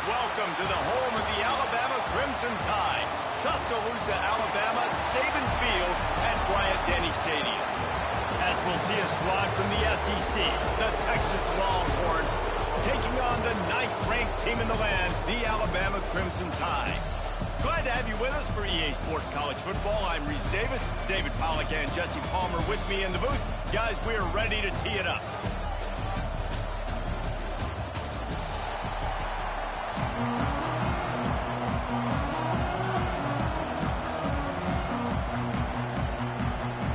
Welcome to the home of the Alabama Crimson Tide, Tuscaloosa, Alabama, Saban Field at Bryant-Denny Stadium. As we'll see a squad from the SEC, the Texas Longhorns, taking on the 9th-ranked team in the land, the Alabama Crimson Tide. Glad to have you with us for EA Sports College Football. I'm Reese Davis, David Pollack and Jesse Palmer with me in the booth. Guys, we are ready to tee it up.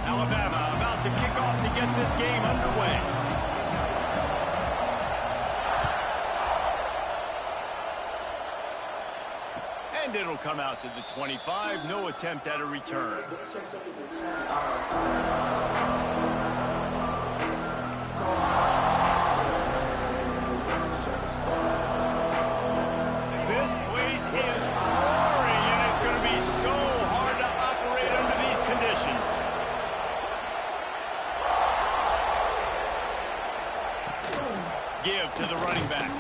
Alabama about to kick off to get this game underway. And it'll come out to the 25. No attempt at a return. This place is roaring, and it's going to be so hard to operate under these conditions. Give to the running back.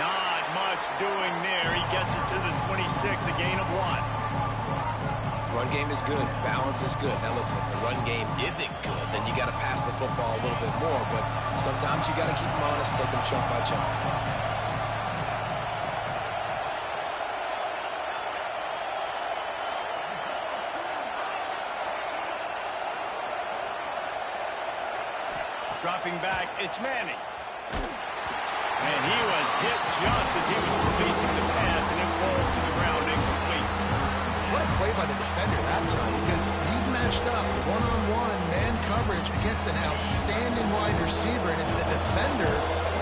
Not much doing there. He gets it to the 26, a gain of 1. Run game is good. Balance is good. Now listen, if the run game isn't good, then you got to pass the football a little bit more. But sometimes you got to keep them honest, take them chunk by chunk. Dropping back, it's Manning. And he was hit just as he was releasing the pass, and it falls to the ground incomplete. What a play by the defender that time, because he's matched up one-on-one man coverage against an outstanding wide receiver, and it's the defender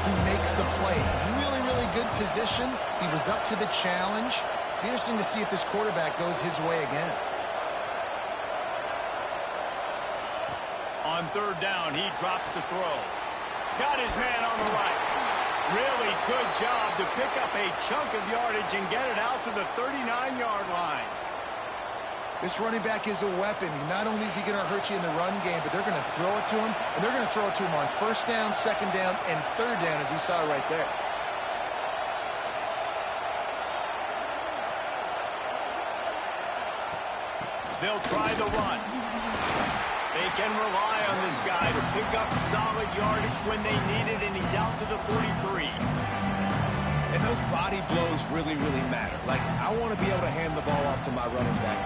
who makes the play. Really, really good position. He was up to the challenge. Be interesting to see if this quarterback goes his way again. On 3rd down, he drops to throw. Got his man on the right. Really good job to pick up a chunk of yardage and get it out to the 39-yard line. This running back is a weapon. Not only is he going to hurt you in the run game, but they're going to throw it to him, and they're going to throw it to him on 1st down, 2nd down, and 3rd down, as you saw right there. They'll try the run. They can rely on this guy to pick up solid yardage when they need it, and he's out to the 43. And those body blows really, really matter. Like, I want to be able to hand the ball off to my running back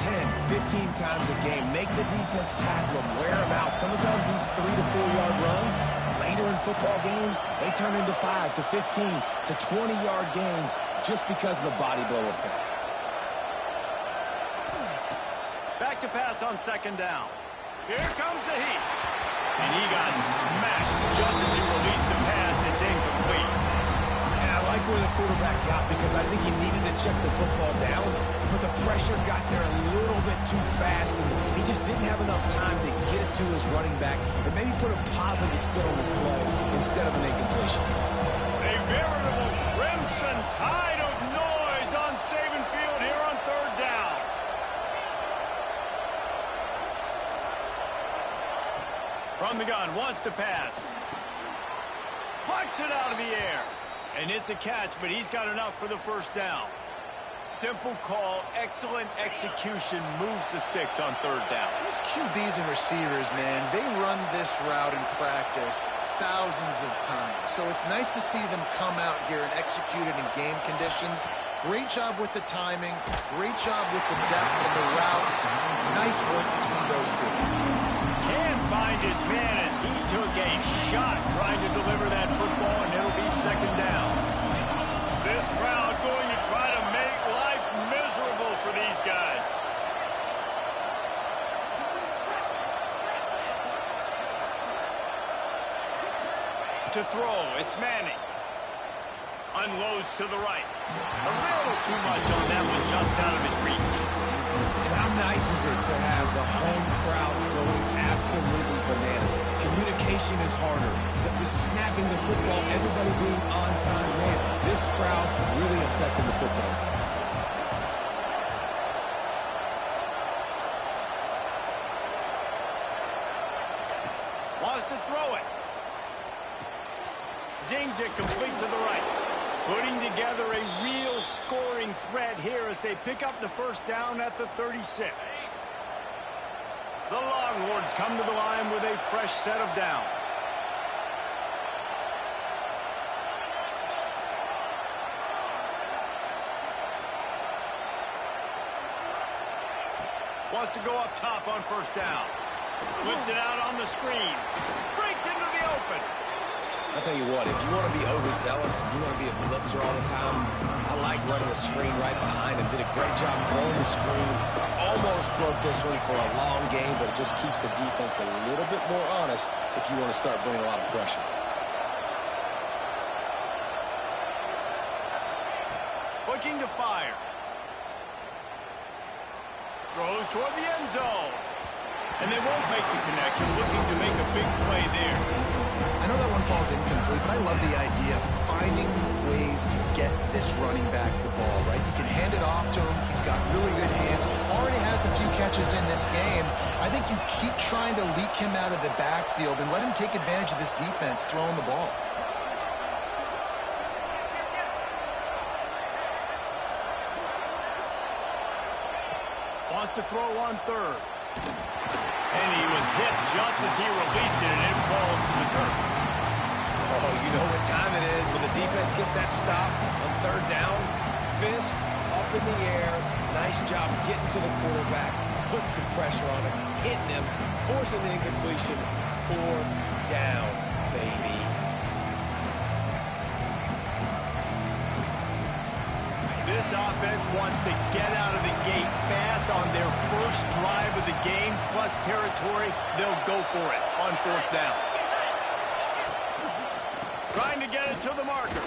10, 15 times a game. Make the defense tackle him, wear him out. Sometimes these 3 to 4 yard runs, later in football games, they turn into 5 to 15 to 20-yard gains just because of the body blow effect. Back to pass on 2nd down. Here comes the heat. And he got smacked just as he released the pass. It's incomplete. And I like where the quarterback got, because I think he needed to check the football down, but the pressure got there a little bit too fast, and he just didn't have enough time to get it to his running back and maybe put a positive spin on his play instead of an incompletion. A veritable Crimson Tide of noise on Saban Field here on 3rd down. From the gun, wants to pass. Plucks it out of the air. And it's a catch, but he's got enough for the 1st down. Simple call, excellent execution, moves the sticks on 3rd down. These QBs and receivers, man, they run this route in practice thousands of times. So it's nice to see them come out here and execute it in game conditions. Great job with the timing. Great job with the depth and the route. Nice work between those two. Can find his man as he took a shot trying to deliver that football, and it'll be 2nd down. This crowd going to try to make life miserable for these guys. To throw, it's Manning. Unloads to the right. A little too much on that one, just out of his reach. And how nice is it to have the home crowd going absolutely bananas? Communication is harder. The snapping the football, everybody being on time, man. This crowd really affecting the football game. Wants to throw it. Zings it complete to the right. Putting together a real scoring threat here as they pick up the first down at the 36. The Longhorns come to the line with a fresh set of downs. Wants to go up top on first down. Flips it out on the screen. Breaks into the open. I'll tell you what, if you want to be overzealous and you want to be a blitzer all the time, I like running the screen right behind him. Did a great job throwing the screen. Almost broke this one for a long game, but it just keeps the defense a little bit more honest if you want to start bringing a lot of pressure. Looking to fire. Throws toward the end zone. And they won't make the connection, looking to make a big play there. I know that one falls incomplete, but I love the idea of finding ways to get this running back the ball, right? You can hand it off to him. He's got really good hands. Already has a few catches in this game. I think you keep trying to leak him out of the backfield and let him take advantage of this defense throwing the ball. Wants to throw on third. And he was hit just as he released it, and it falls to the turf. Oh, you know what time it is when the defense gets that stop on third down. Fist up in the air. Nice job getting to the quarterback, putting some pressure on him, hitting him, forcing the incompletion. Fourth down, baby. This offense wants to get out of the gate fast on their first drive of the game, plus territory. They'll go for it on fourth down. Trying to get it to the marker.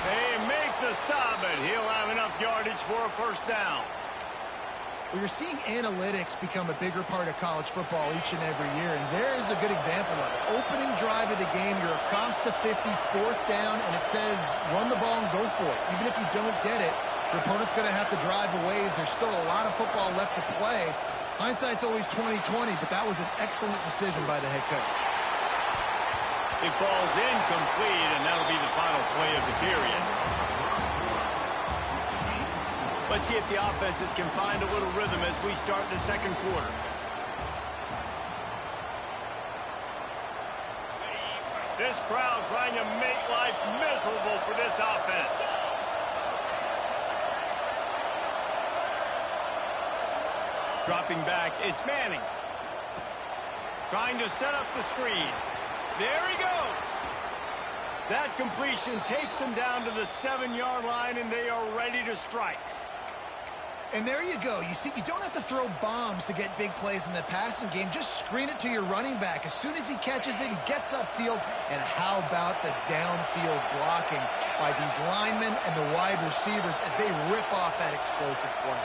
They make the stop, and he'll have enough yardage for a first down. Well, you're seeing analytics become a bigger part of college football each and every year, and there is a good example of it. Opening drive of the game, you're across the 50, fourth down, and it says run the ball and go for it. Even if you don't get it, your opponent's going to have to drive a ways. There's still a lot of football left to play. Hindsight's always 20/20, but that was an excellent decision by the head coach. It falls incomplete, and that'll be the final play of the period. Let's see if the offenses can find a little rhythm as we start the second quarter. This crowd trying to make life miserable for this offense. Dropping back, it's Manning. Trying to set up the screen. There he goes. That completion takes them down to the 7-yard line, and they are ready to strike. And there you go. You see, you don't have to throw bombs to get big plays in the passing game. Just screen it to your running back. As soon as he catches it, he gets upfield. And how about the downfield blocking by these linemen and the wide receivers as they rip off that explosive play.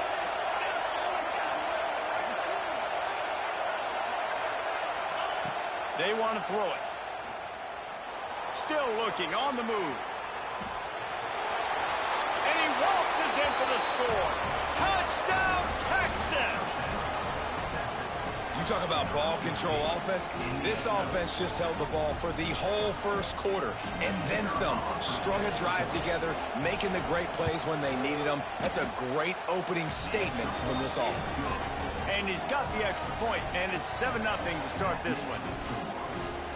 They want to throw it. Still looking on the move. And he waltzes in for the score. Touchdown, Texas! You talk about ball control offense. This offense just held the ball for the whole first quarter and then some. Strung a drive together, making the great plays when they needed them. That's a great opening statement from this offense. And he's got the extra point, and it's 7-0 to start this one.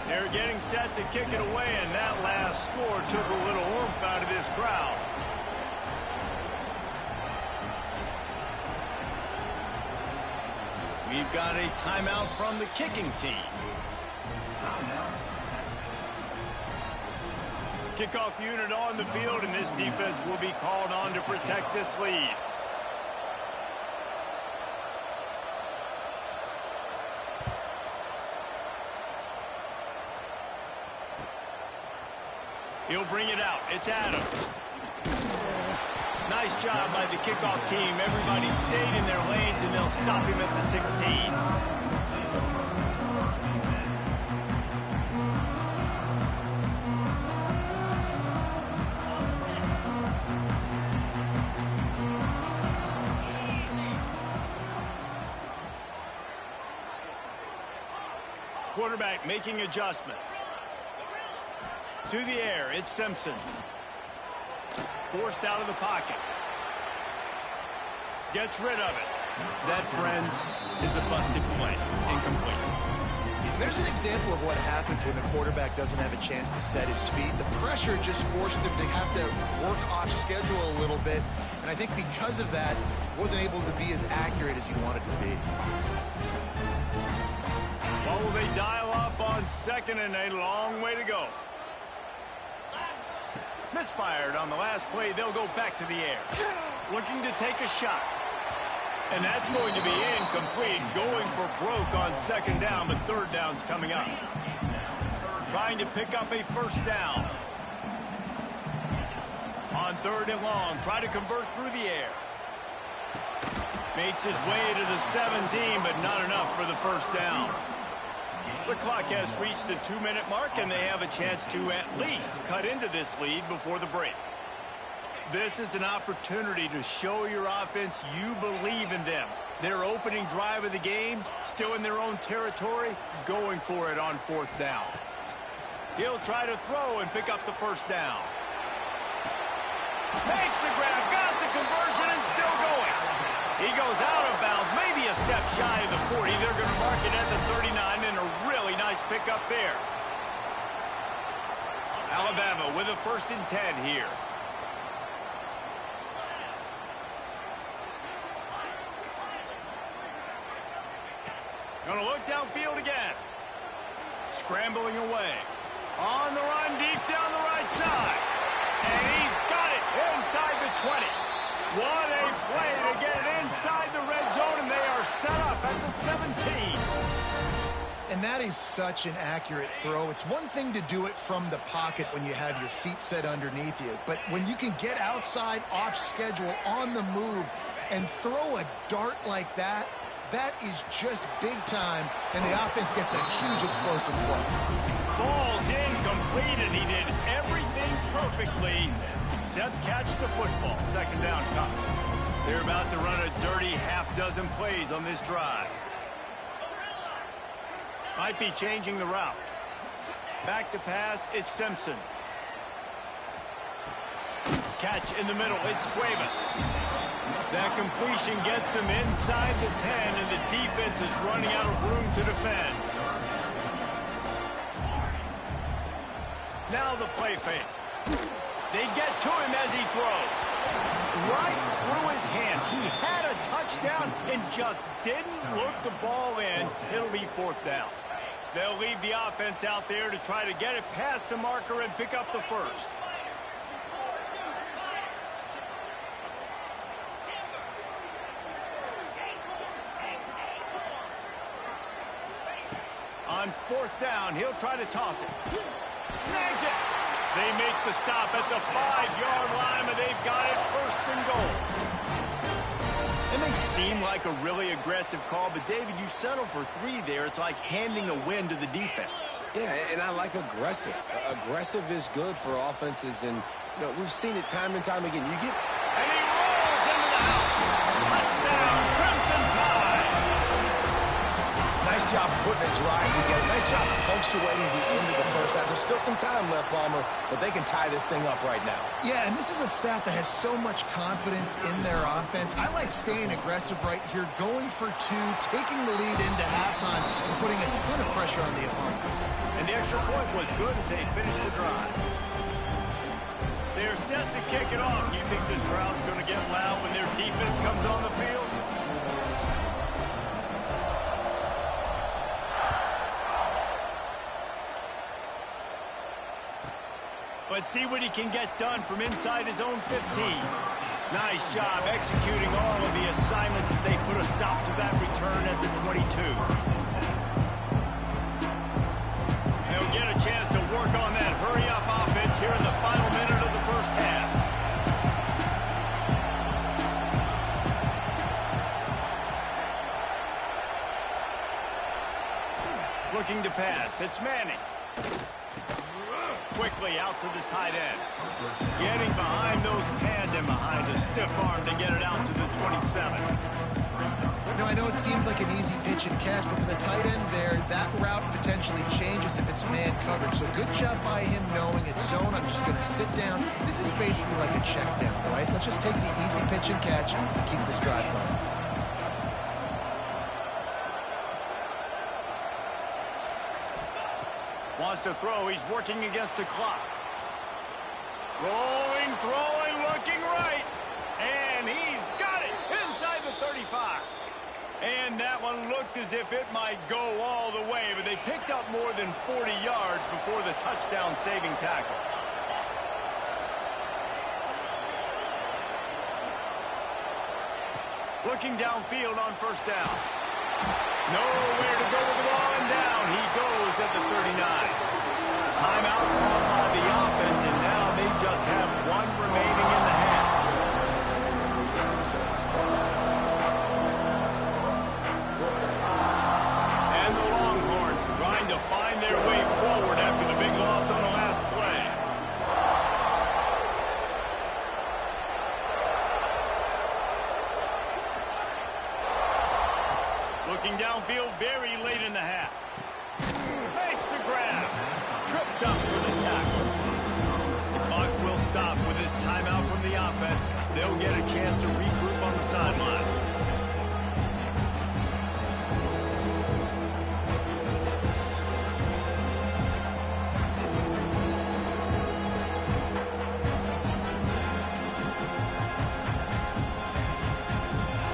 They're getting set to kick it away, and that last score took a little oomph out of this crowd. We've got a timeout from the kicking team. Kickoff unit on the field, and this defense will be called on to protect this lead. He'll bring it out. It's Adams. Nice job by the kickoff team. Everybody stayed in their lanes, and they'll stop him at the 16. Quarterback making adjustments. To the air, it's Simpson. forced out of the pocket. Gets rid of it. That, friends, is a busted play. Incomplete. There's an example of what happens when the quarterback doesn't have a chance to set his feet. The pressure just forced him to have to work off schedule a little bit. And I think because of that, wasn't able to be as accurate as he wanted to be. What will they dial up on second and a long way to go? Misfired on the last play. They'll go back to the air. Looking to take a shot. And that's going to be incomplete. Going for broke on second down, but third down's coming up. Trying to pick up a first down. On third and long, try to convert through the air. Makes his way to the 17, but not enough for the first down. The clock has reached the 2-minute mark, and they have a chance to at least cut into this lead before the break. This is an opportunity to show your offense you believe in them. Their opening drive of the game, still in their own territory, going for it on fourth down. He'll try to throw and pick up the first down. Makes the grab, got the conversion, and still going. He goes out of bounds, maybe a step shy of the 40. They're going to mark it at the 39, and a really nice pickup there. Alabama with a 1st and 10 here. Going to look downfield again. Scrambling away. On the run, deep down the right side. And he's got it inside the 20. What a play to get it inside the red zone, and they are set up at the 17. And that is such an accurate throw. It's one thing to do it from the pocket when you have your feet set underneath you, but when you can get outside, off schedule, on the move, and throw a dart like that, that is just big time, and the offense gets a huge explosive play. Falls incomplete, and he did everything perfectly except catch the football. Second down coming. They're about to run a dirty half-dozen plays on this drive. Might be changing the route. Back to pass, it's Simpson. Catch in the middle, it's Cuevas. That completion gets them inside the 10, and the defense is running out of room to defend. Now the play fake. They get to him as he throws. Right through his hands. He had a touchdown and just didn't look the ball in. It'll be fourth down. They'll leave the offense out there to try to get it past the marker and pick up the first. On fourth down, he'll try to toss it. Snags it. They make the stop at the 5-yard line, but they've got it 1st and goal. It may seem like a really aggressive call, but David, you settle for 3 there. It's like handing a win to the defense. Yeah, and I like aggressive. Aggressive is good for offenses, and we've seen it time and time again. And he rolls into the house. Touchdown, Crimson Tide. Nice job putting a drive together. Nice job punctuating the end of the first half. There's still some time left, Palmer, but they can tie this thing up right now. Yeah, and this is a staff that has so much confidence in their offense. I like staying aggressive right here, going for 2, taking the lead into halftime, and putting a ton of pressure on the opponent. And the extra point was good as they finished the drive. They're set to kick it off. You think this crowd's going to get loud when their defense comes on the field? Let's see what he can get done from inside his own 15. Nice job executing all of the assignments as they put a stop to that return at the 22. They'll get a chance to work on that hurry-up offense here in the final minute of the first half. Looking to pass, it's Manning. Quickly out to the tight end. Getting behind those pads and behind a stiff arm to get it out to the 27. You know, I know it seems like an easy pitch and catch, but for the tight end there, that route potentially changes if it's man coverage. So good job by him knowing it's zone. I'm just going to sit down. This is basically like a check down, right? Let's just take the easy pitch and catch and keep this drive going. Wants to throw. He's working against the clock. Rolling, throwing, looking right. And he's got it inside the 35. And that one looked as if it might go all the way, but they picked up more than 40 yards before the touchdown-saving tackle. Looking downfield on first down. Nowhere to go with the ball, and down he goes at the 39. Timeout called by the offense, and now they just have one remaining in the half. And the Longhorns trying to find their way forward after the big loss on the last play. Looking downfield very late in the half. Makes the grab. Tripped up for the tackle. The clock will stop with this timeout from the offense. They'll get a chance to regroup on the sideline.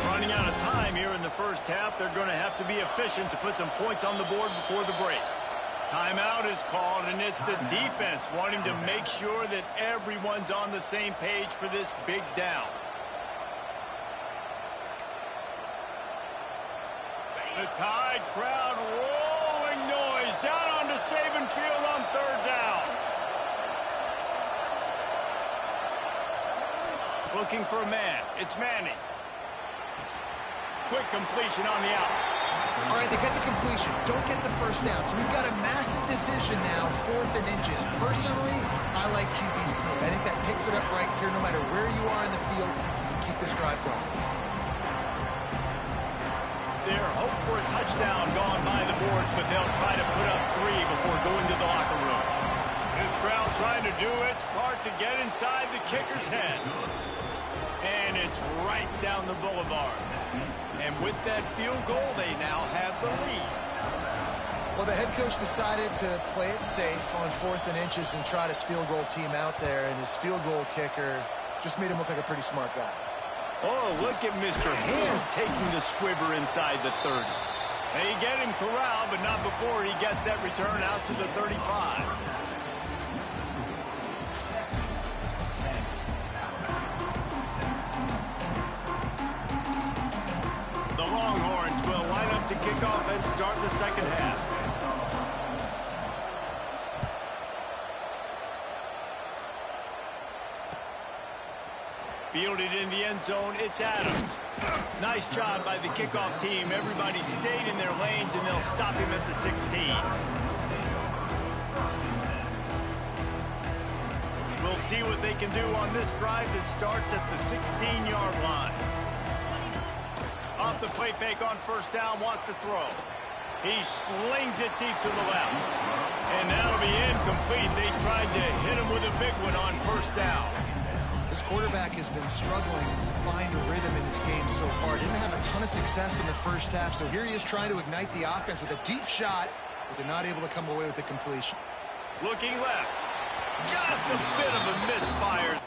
Running out of time here in the first half. They're going to have to be efficient to put some points on the board before the break. Timeout is called, and it's the defense wanting to make sure that everyone's on the same page for this big down. The Tide crowd rolling noise down onto Saban Field on third down. Looking for a man. It's Manning. Quick completion on the out. All right, they get the completion. Don't get the first down. So we've got a massive decision now, 4th and inches. Personally, I like QB sneak. I think that picks it up right here. No matter where you are in the field, you can keep this drive going. Their hope for a touchdown gone by the boards, but they'll try to put up 3 before going to the locker room. This crowd trying to do its part to get inside the kicker's head. And it's right down the boulevard. And with that field goal, they now have the lead. Well, the head coach decided to play it safe on 4th and inches and trot his field goal team out there, and his field goal kicker just made him look like a pretty smart guy. Oh, look at Mr. Hands taking the squibber inside the 30. They get him corralled, but not before he gets that return out to the 35. To kick off and start the second half. Fielded in the end zone, it's Adams. Nice job by the kickoff team. Everybody stayed in their lanes, and they'll stop him at the 16. We'll see what they can do on this drive that starts at the 16-yard line. Off the play fake on first down, wants to throw. He slings it deep to the left. And that'll be incomplete. They tried to hit him with a big one on first down. This quarterback has been struggling to find a rhythm in this game so far. Didn't have a ton of success in the first half, so here he is trying to ignite the offense with a deep shot, but they're not able to come away with the completion. Looking left. Just a bit of a misfire.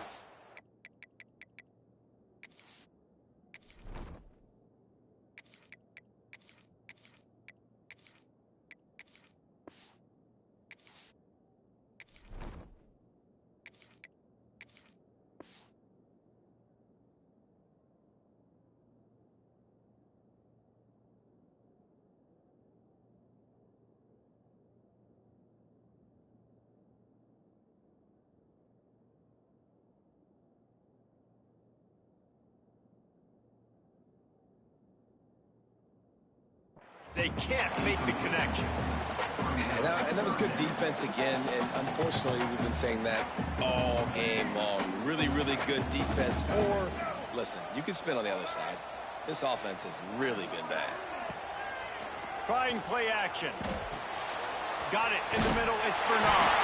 They can't make the connection. And that was good defense again, and unfortunately, we've been saying that all game long. Really, really good defense, or, listen, you can spin on the other side. This offense has really been bad. Trying play action. Got it in the middle. It's Bernard.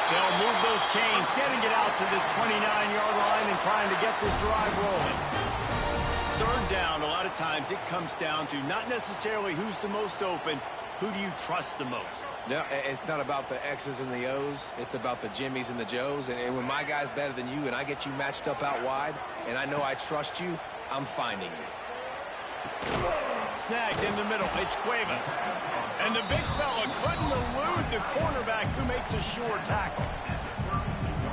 They'll move those chains, getting it out to the 29-yard line and trying to get this drive rolling. Third down, a lot of times it comes down to not necessarily who's the most open, who do you trust the most? No, it's not about the X's and the O's. It's about the Jimmies and the Joes. And when my guy's better than you and I get you matched up out wide and I know I trust you, I'm finding you. Snagged in the middle. It's Cuevas. And the big fella couldn't elude the cornerback who makes a sure tackle.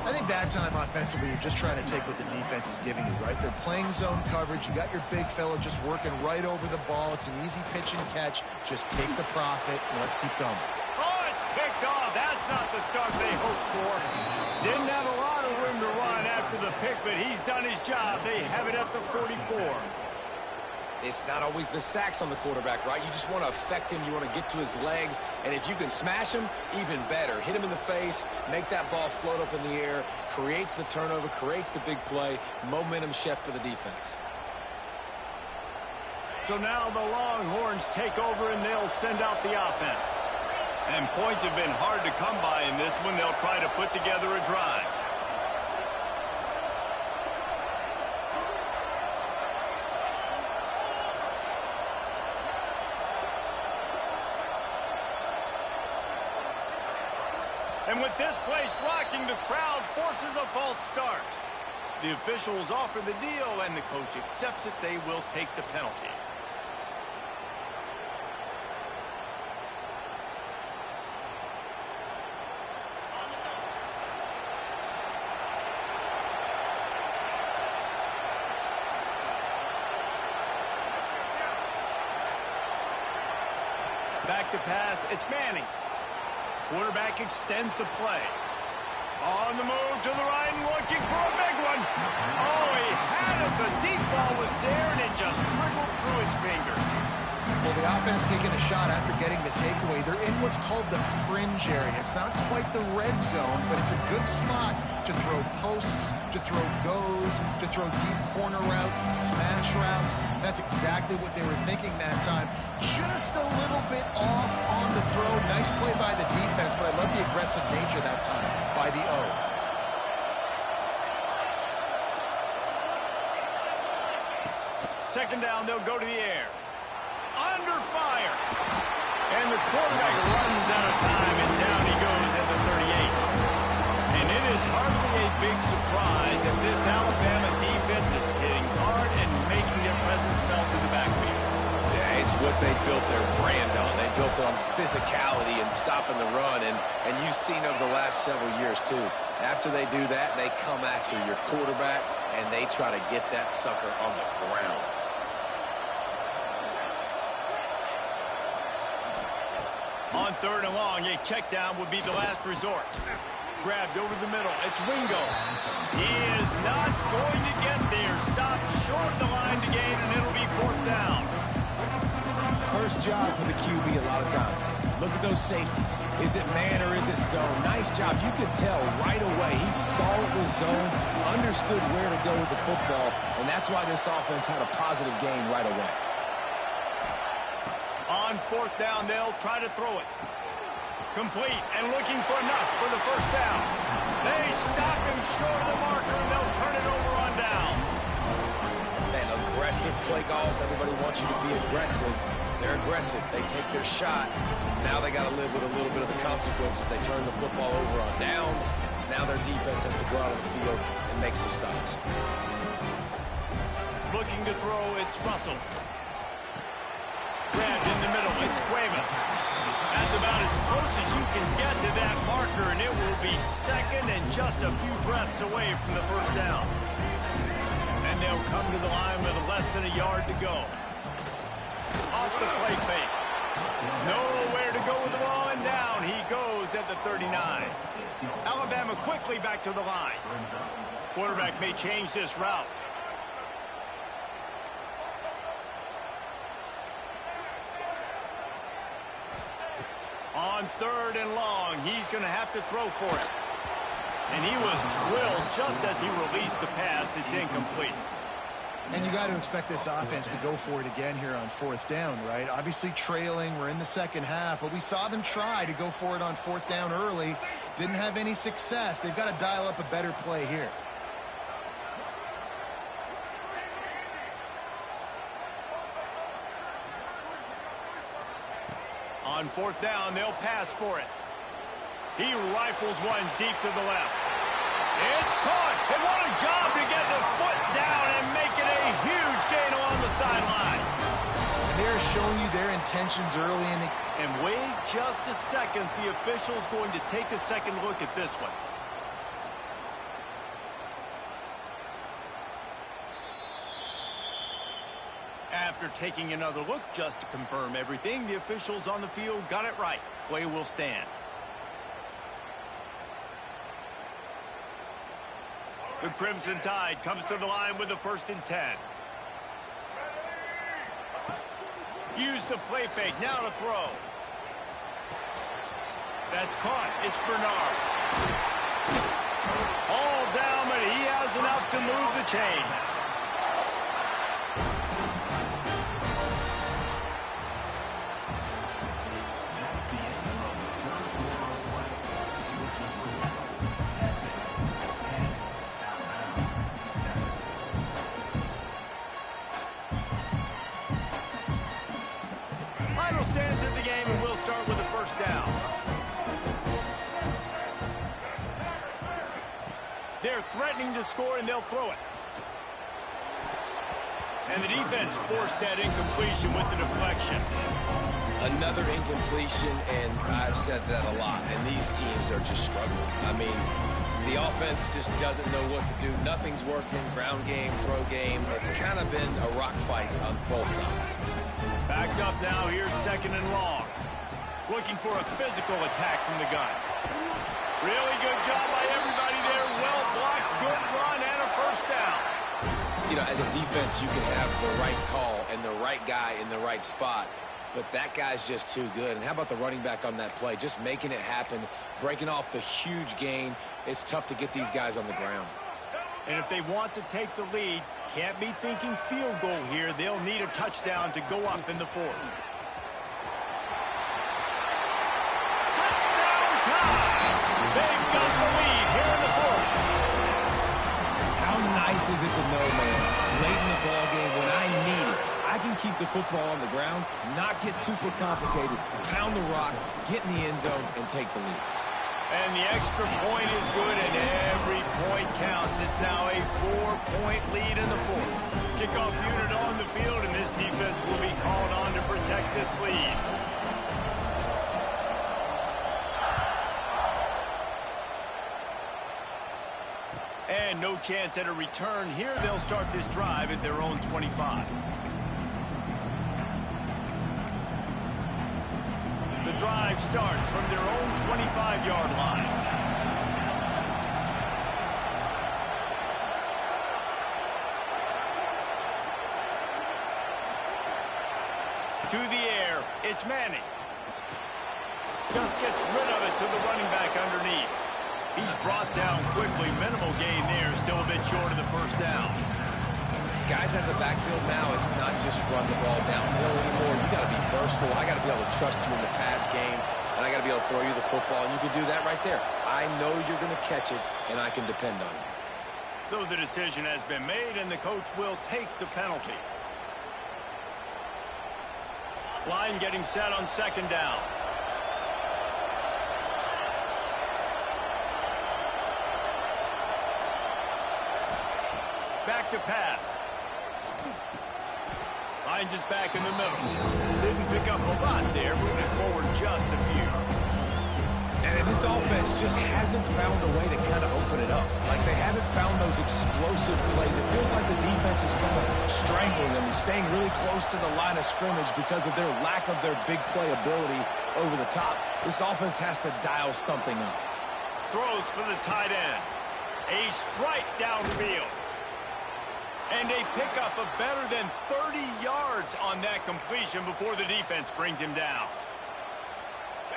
I think that time offensively, you're just trying to take what the defense is giving you, right? They're playing zone coverage. You got your big fella just working right over the ball. It's an easy pitch and catch. Just take the profit and let's keep going. Oh, it's picked off. That's not the start they hoped for. Didn't have a lot of room to run after the pick, but he's done his job. They have it at the 44. It's not always the sacks on the quarterback, right? You just want to affect him. You want to get to his legs. And if you can smash him, even better. Hit him in the face, make that ball float up in the air, creates the turnover, creates the big play, momentum shift for the defense. So now the Longhorns take over and they'll send out the offense. And points have been hard to come by in this one. They'll try to put together a drive. And with this place rocking, the crowd forces a false start. The officials offer the deal, and the coach accepts it. They will take the penalty. Back to pass, it's Manning. Quarterback extends the play. On the move to the right and looking for a big one. Oh, he had it. The deep ball was there, and it just trickled through his fingers. Well, the offense taking a shot after getting the takeaway. They're in what's called the fringe area. It's not quite the red zone, but it's a good spot to throw posts, to throw goes, to throw deep corner routes, smash routes. That's exactly what they were thinking that time. Just a little bit off on the throw. Nice play by the defense, but I love the aggressive nature that time by the O. Second down, they'll go to the air. Under fire. And the quarterback runs out of time, and down he goes at the 38. And it is hardly a big surprise that this Alabama defense is hitting hard and making their presence felt in the backfield. Yeah, it's what they built their brand on. They built it on physicality and stopping the run, and you've seen over the last several years, too. After they do that, they come after your quarterback, and they try to get that sucker on the ground. On third and long, a check down would be the last resort. Grabbed over the middle. It's Wingo. He is not going to get there. Stopped short of the line to gain, and it'll be fourth down. First job for the QB a lot of times. Look at those safeties. Is it man or is it zone? Nice job. You could tell right away. He saw it was zone, understood where to go with the football, and that's why this offense had a positive gain right away. On fourth down, they'll try to throw it. Complete and looking for enough for the first down. They stop him short of the marker, and they'll turn it over on downs. Man, aggressive play calls. Everybody wants you to be aggressive. They're aggressive. They take their shot. Now they got to live with a little bit of the consequences. They turn the football over on downs. Now their defense has to go out on the field and make some stops. Looking to throw, it's Russell. Grabbed in the middle, it's Cuevas. That's about as close as you can get to that marker, and it will be second and just a few breaths away from the first down. And they'll come to the line with less than a yard to go. Off the play fake. Nowhere to go with the ball, and down he goes at the 39. Alabama quickly back to the line. Quarterback may change this route. On third and long, he's going to have to throw for it. And he was drilled just as he released the pass. It's incomplete. And you got to expect this offense to go for it again here on fourth down, right? Obviously trailing, we're in the second half, but we saw them try to go for it on fourth down early. Didn't have any success. They've got to dial up a better play here. On fourth down, they'll pass for it. He rifles one deep to the left. It's caught, and what a job to get the foot down and make it a huge gain along the sideline. They're showing you their intentions early in the... And wait just a second, the official's going to take a second look at this one. After taking another look just to confirm everything, the officials on the field got it right. Play will stand. The Crimson Tide comes to the line with the 1st and 10. Use the play fake, now to throw. That's caught, it's Bernard. All down, but he has enough to move the chains. Final stands of the game, and we'll start with the 1st down. They're threatening to score, and they'll throw it. And the defense forced that incompletion with the deflection. Another incompletion, and I've said that a lot, and these teams are just struggling. I mean, the offense just doesn't know what to do. Nothing's working, ground game, throw game. It's kind of been a rock fight on both sides. Backed up now, here's 2nd and long. Looking for a physical attack from the gun. Really good job by everybody there. Well blocked, good run, and a 1st down. You know, as a defense, you can have the right call and the right guy in the right spot, but that guy's just too good. And how about the running back on that play? Just making it happen, breaking off the huge gain. It's tough to get these guys on the ground. And if they want to take the lead, can't be thinking field goal here. They'll need a touchdown to go up in the 4th. Touchdown time! They've got the lead here in the 4th. How nice is it to know, man, late in the ball game when I need it, I can keep the football on the ground, not get super complicated, pound the rock, get in the end zone, and take the lead. And the extra point is good, and every point counts. It's now a 4-point lead in the 4th. Kickoff unit on the field, and this defense will be called on to protect this lead. And no chance at a return here. They'll start this drive at their own 25. The drive starts from their own 25-yard line. To the air, it's Manning. Just gets rid of it to the running back underneath. He's brought down quickly. Minimal gain there, still a bit short of the 1st down. Guys out of the backfield now, it's not just run the ball downhill anymore. You got to be versatile. I got to be able to trust you in the pass game, and I got to be able to throw you the football, and you can do that right there. I know you're going to catch it, and I can depend on you. So the decision has been made, and the coach will take the penalty. Line getting set on 2nd down. Back to pass. Finds us back in the middle. Didn't pick up a lot there, moving forward just a few. And this offense just hasn't found a way to kind of open it up. Like they haven't found those explosive plays. It feels like the defense is kind of strangling them and staying really close to the line of scrimmage because of their lack of their big play ability over the top. This offense has to dial something up. Throws for the tight end. A strike downfield. And they pick up a better than 30 yards on that completion before the defense brings him down.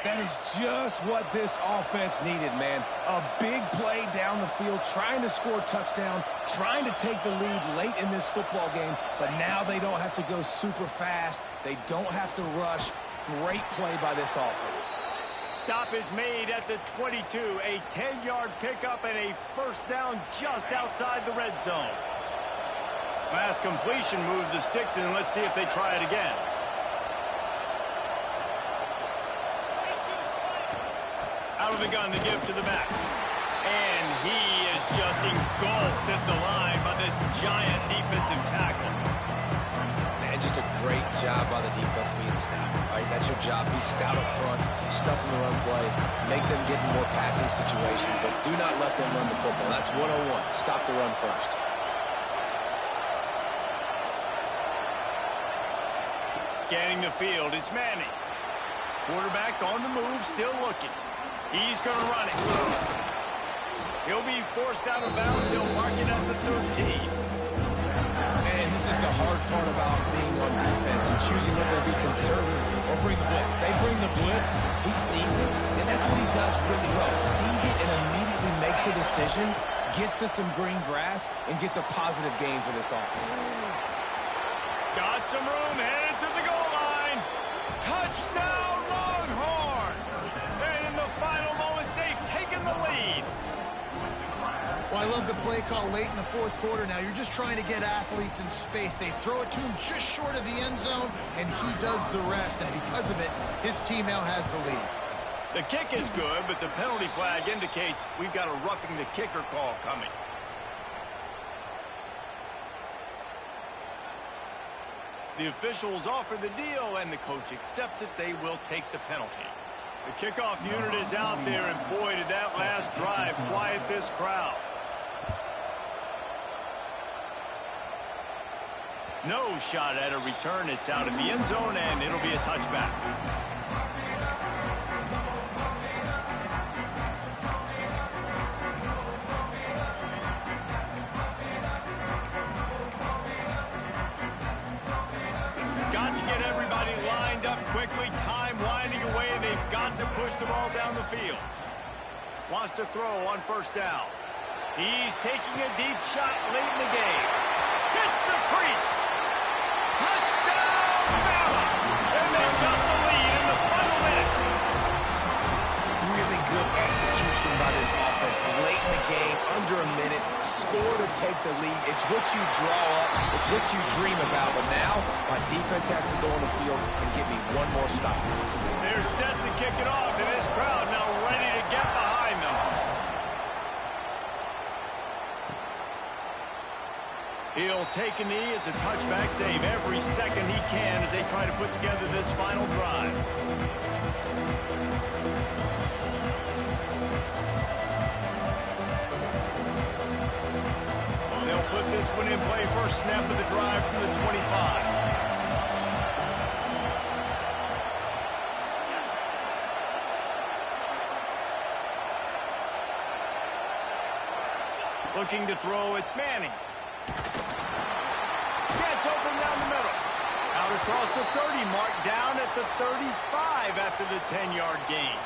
That is just what this offense needed, man. A big play down the field, trying to score a touchdown, trying to take the lead late in this football game, but now they don't have to go super fast. They don't have to rush. Great play by this offense. Stop is made at the 22. A 10-yard pickup and a first down just outside the red zone. Last completion moved the sticks in. Let's see if they try it again. Out of the gun to give to the back. And he is just engulfed at the line by this giant defensive tackle. Man, just a great job by the defense being stout. All right, that's your job. Be stout up front, stuff in the run play, make them get in more passing situations, but do not let them run the football. That's 101. Stop the run first. Scanning the field, it's Manning. Quarterback on the move, still looking. He's going to run it. He'll be forced out of bounds. He'll mark it at the 13. And this is the hard part about being on defense and choosing whether to be conservative or bring the blitz. They bring the blitz, he sees it, and that's what he does really well. Sees it and immediately makes a decision, gets to some green grass, and gets a positive gain for this offense. Got some room, headed to the goal line. Touchdown, Longhorns! And in the final moments, they've taken the lead. Well, I love the play call late in the fourth quarter. Now you're just trying to get athletes in space. They throw it to him just short of the end zone, and he does the rest. And because of it, his team now has the lead. The kick is good, but the penalty flag indicates we've got a roughing the kicker call coming. The officials offer the deal, and the coach accepts it. They will take the penalty. The kickoff unit is out there, and boy, did that last drive quiet this crowd. No shot at a return. It's out of the end zone, and it'll be a touchback. Got to get everybody lined up quickly. Time winding away, and they've got to push the ball down the field. Wants to throw on first down. He's taking a deep shot late in the game. Hits the crease. Touchdown, Bama! And they've got the lead in the final minute. Really good execution by this offense late in the game, under a minute, score to take the lead. It's what you draw up, it's what you dream about, but now my defense has to go on the field and give me one more stop. They're set to kick it off, and this crowd now ready to get behind them. He'll take a knee. It's a touchback save every second he can as they try to put together this final drive. They'll put this one in play. First snap of the drive from the 25. Looking to throw, it's Manning. Gets open down the middle. Out across the 30 mark, down at the 35 after the 10-yard gain.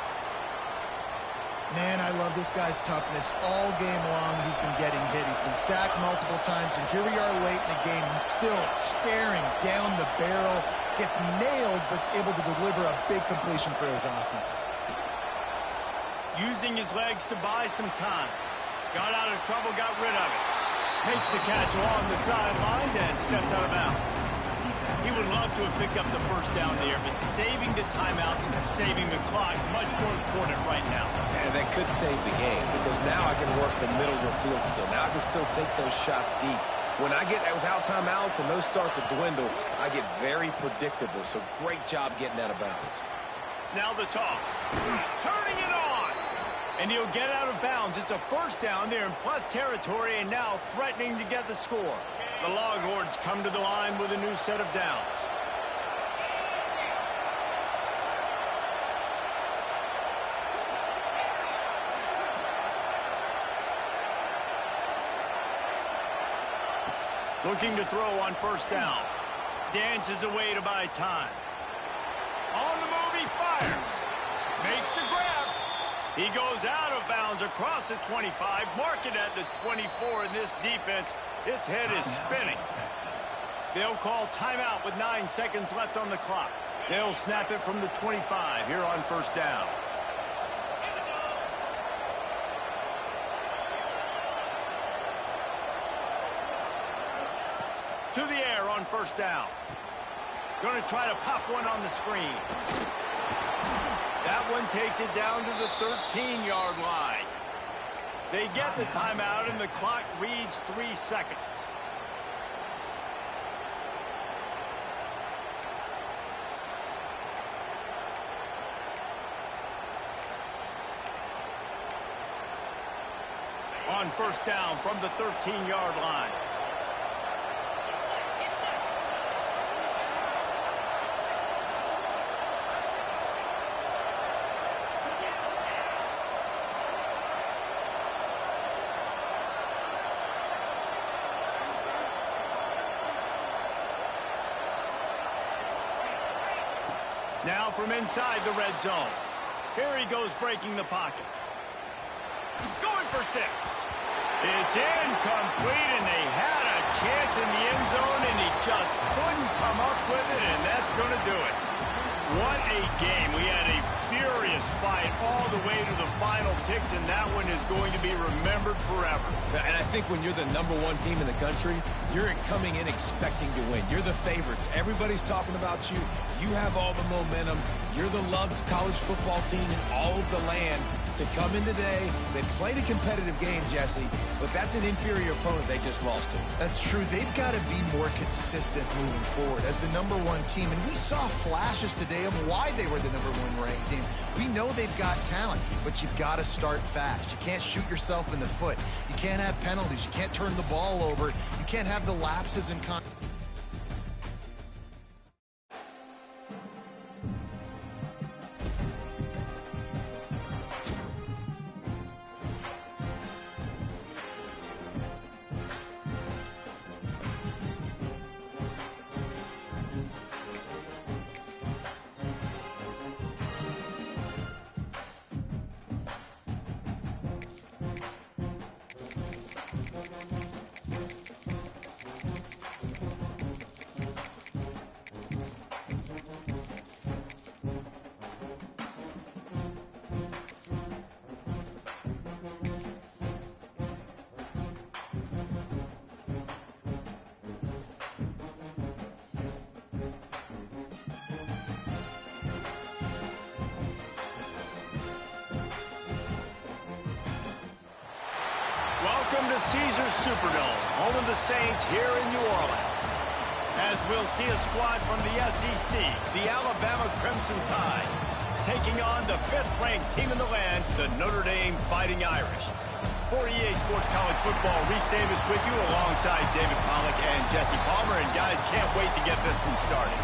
Man, I love this guy's toughness. All game long, he's been getting hit. He's been sacked multiple times, and here we are late in the game. He's still staring down the barrel, gets nailed, but's able to deliver a big completion for his offense. Using his legs to buy some time. Got out of trouble, got rid of it. Makes the catch along the sidelines and steps out of bounds. He would love to have picked up the first down there, but saving the timeouts, saving the clock, much more important right now. And that could save the game, because now I can work the middle of the field still. Now I can still take those shots deep. When I get without timeouts and those start to dwindle, I get very predictable. So great job getting out of bounds. Now the toss. Turning it on. And he'll get out of bounds. It's a first down there in plus territory, and now threatening to get the score. The Longhorns come to the line with a new set of downs. Looking to throw on first down. Dances away to buy time. On the move, he fires. Makes the grab. He goes out of bounds across the 25, marking at the 24 in this defense. Its head is spinning. They'll call timeout with 9 seconds left on the clock. They'll snap it from the 25 here on first down. To the air on first down. Going to try to pop one on the screen. That one takes it down to the 13-yard line. They get the timeout, and the clock reads 3 seconds. On first down from the 13-yard line. Now from inside the red zone. Here he goes breaking the pocket. Going for 6. It's incomplete, and they had a chance in the end zone, and he just couldn't come up with it, and that's going to do it. What a game. We had a furious fight all the way to the final ticks, and that one is going to be remembered forever. And I think when you're the #1 team in the country, you're coming in expecting to win. You're the favorites. Everybody's talking about you. You have all the momentum. You're the loved college football team in all of the land. To come in today, they played a competitive game, Jesse, but that's an inferior opponent they just lost to. That's true. They've got to be more consistent moving forward as the #1 team. And we saw flashes today of why they were the #1 ranked team. We know they've got talent, but you've got to start fast. You can't shoot yourself in the foot. You can't have penalties. You can't turn the ball over. You can't have the lapses in Welcome to Caesars Superdome, home of the Saints here in New Orleans. As we'll see a squad from the SEC, the Alabama Crimson Tide, taking on the 5th-ranked team in the land, the Notre Dame Fighting Irish. For EA Sports College Football, Reese Davis with you alongside David Pollack and Jesse Palmer. And guys, can't wait to get this one started.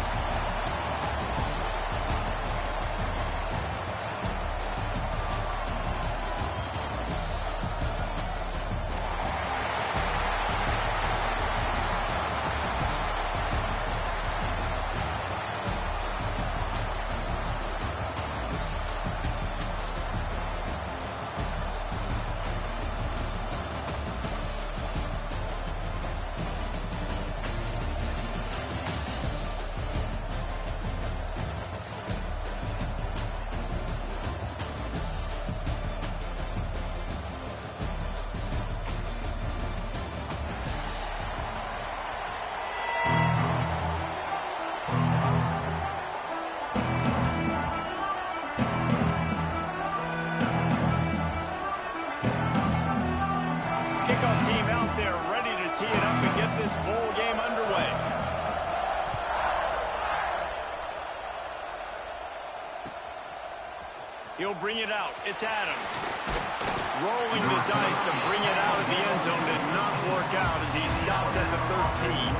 Kickoff team out there ready to tee it up and get this bowl game underway. He'll bring it out. It's Adams. Rolling the dice to bring it out of the end zone did not work out as he stopped at the 13.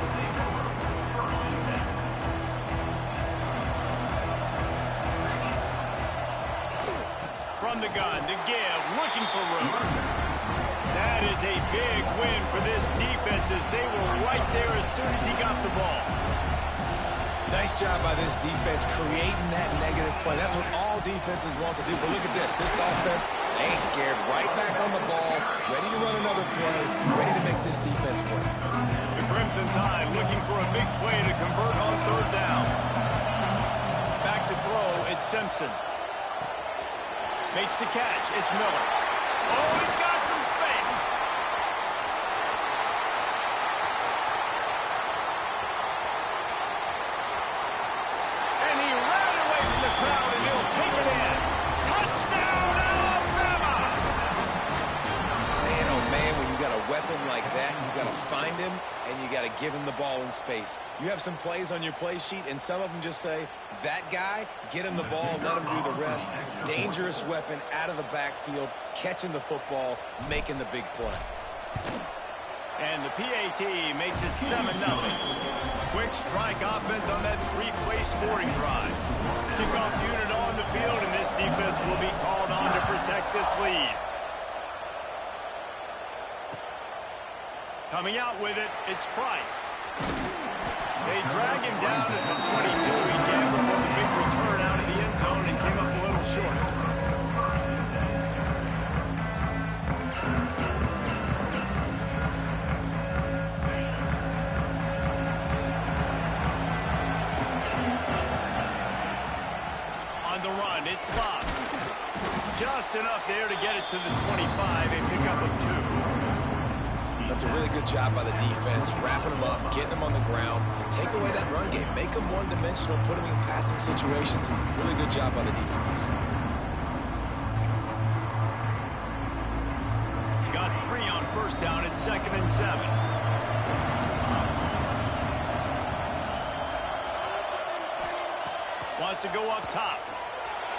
From the gun to give, looking for room. That is a big win for this defense as they were right there as soon as he got the ball. Nice job by this defense creating that negative play. That's what all defenses want to do. But look at this. This offense, they ain't scared. Right back on the ball, ready to run another play, ready to make this defense work. The Crimson Tide looking for a big play to convert on third down. Back to throw, it's Simpson. Makes the catch, it's Miller. Oh, he's got some space. And he ran away from the crowd, and he'll take it in. Touchdown, Alabama! Man, oh man, when you got a weapon like that, you got to find him, and you got to give him the ball in space. You have some plays on your play sheet, and some of them just say, that guy, get him the ball, let him do the rest. Dangerous weapon out of the backfield, catching the football, making the big play. And the PAT makes it 7-0. Quick strike offense on that three-play scoring drive. Kickoff unit on the field, and this defense will be called on to protect this lead. Coming out with it, it's Price. They drag him down at the 22. He gambled for the big return out of the end zone and came up a little short. On the run, it's Bob. Just enough there to get it to the 25, a pickup of 2. That's a really good job by the defense, wrapping them up, getting them on the ground. Take away that run game. Make them one-dimensional, put them in passing situations. Really good job by the defense. Got 3 on first down at 2nd and 7. Wants to go up top.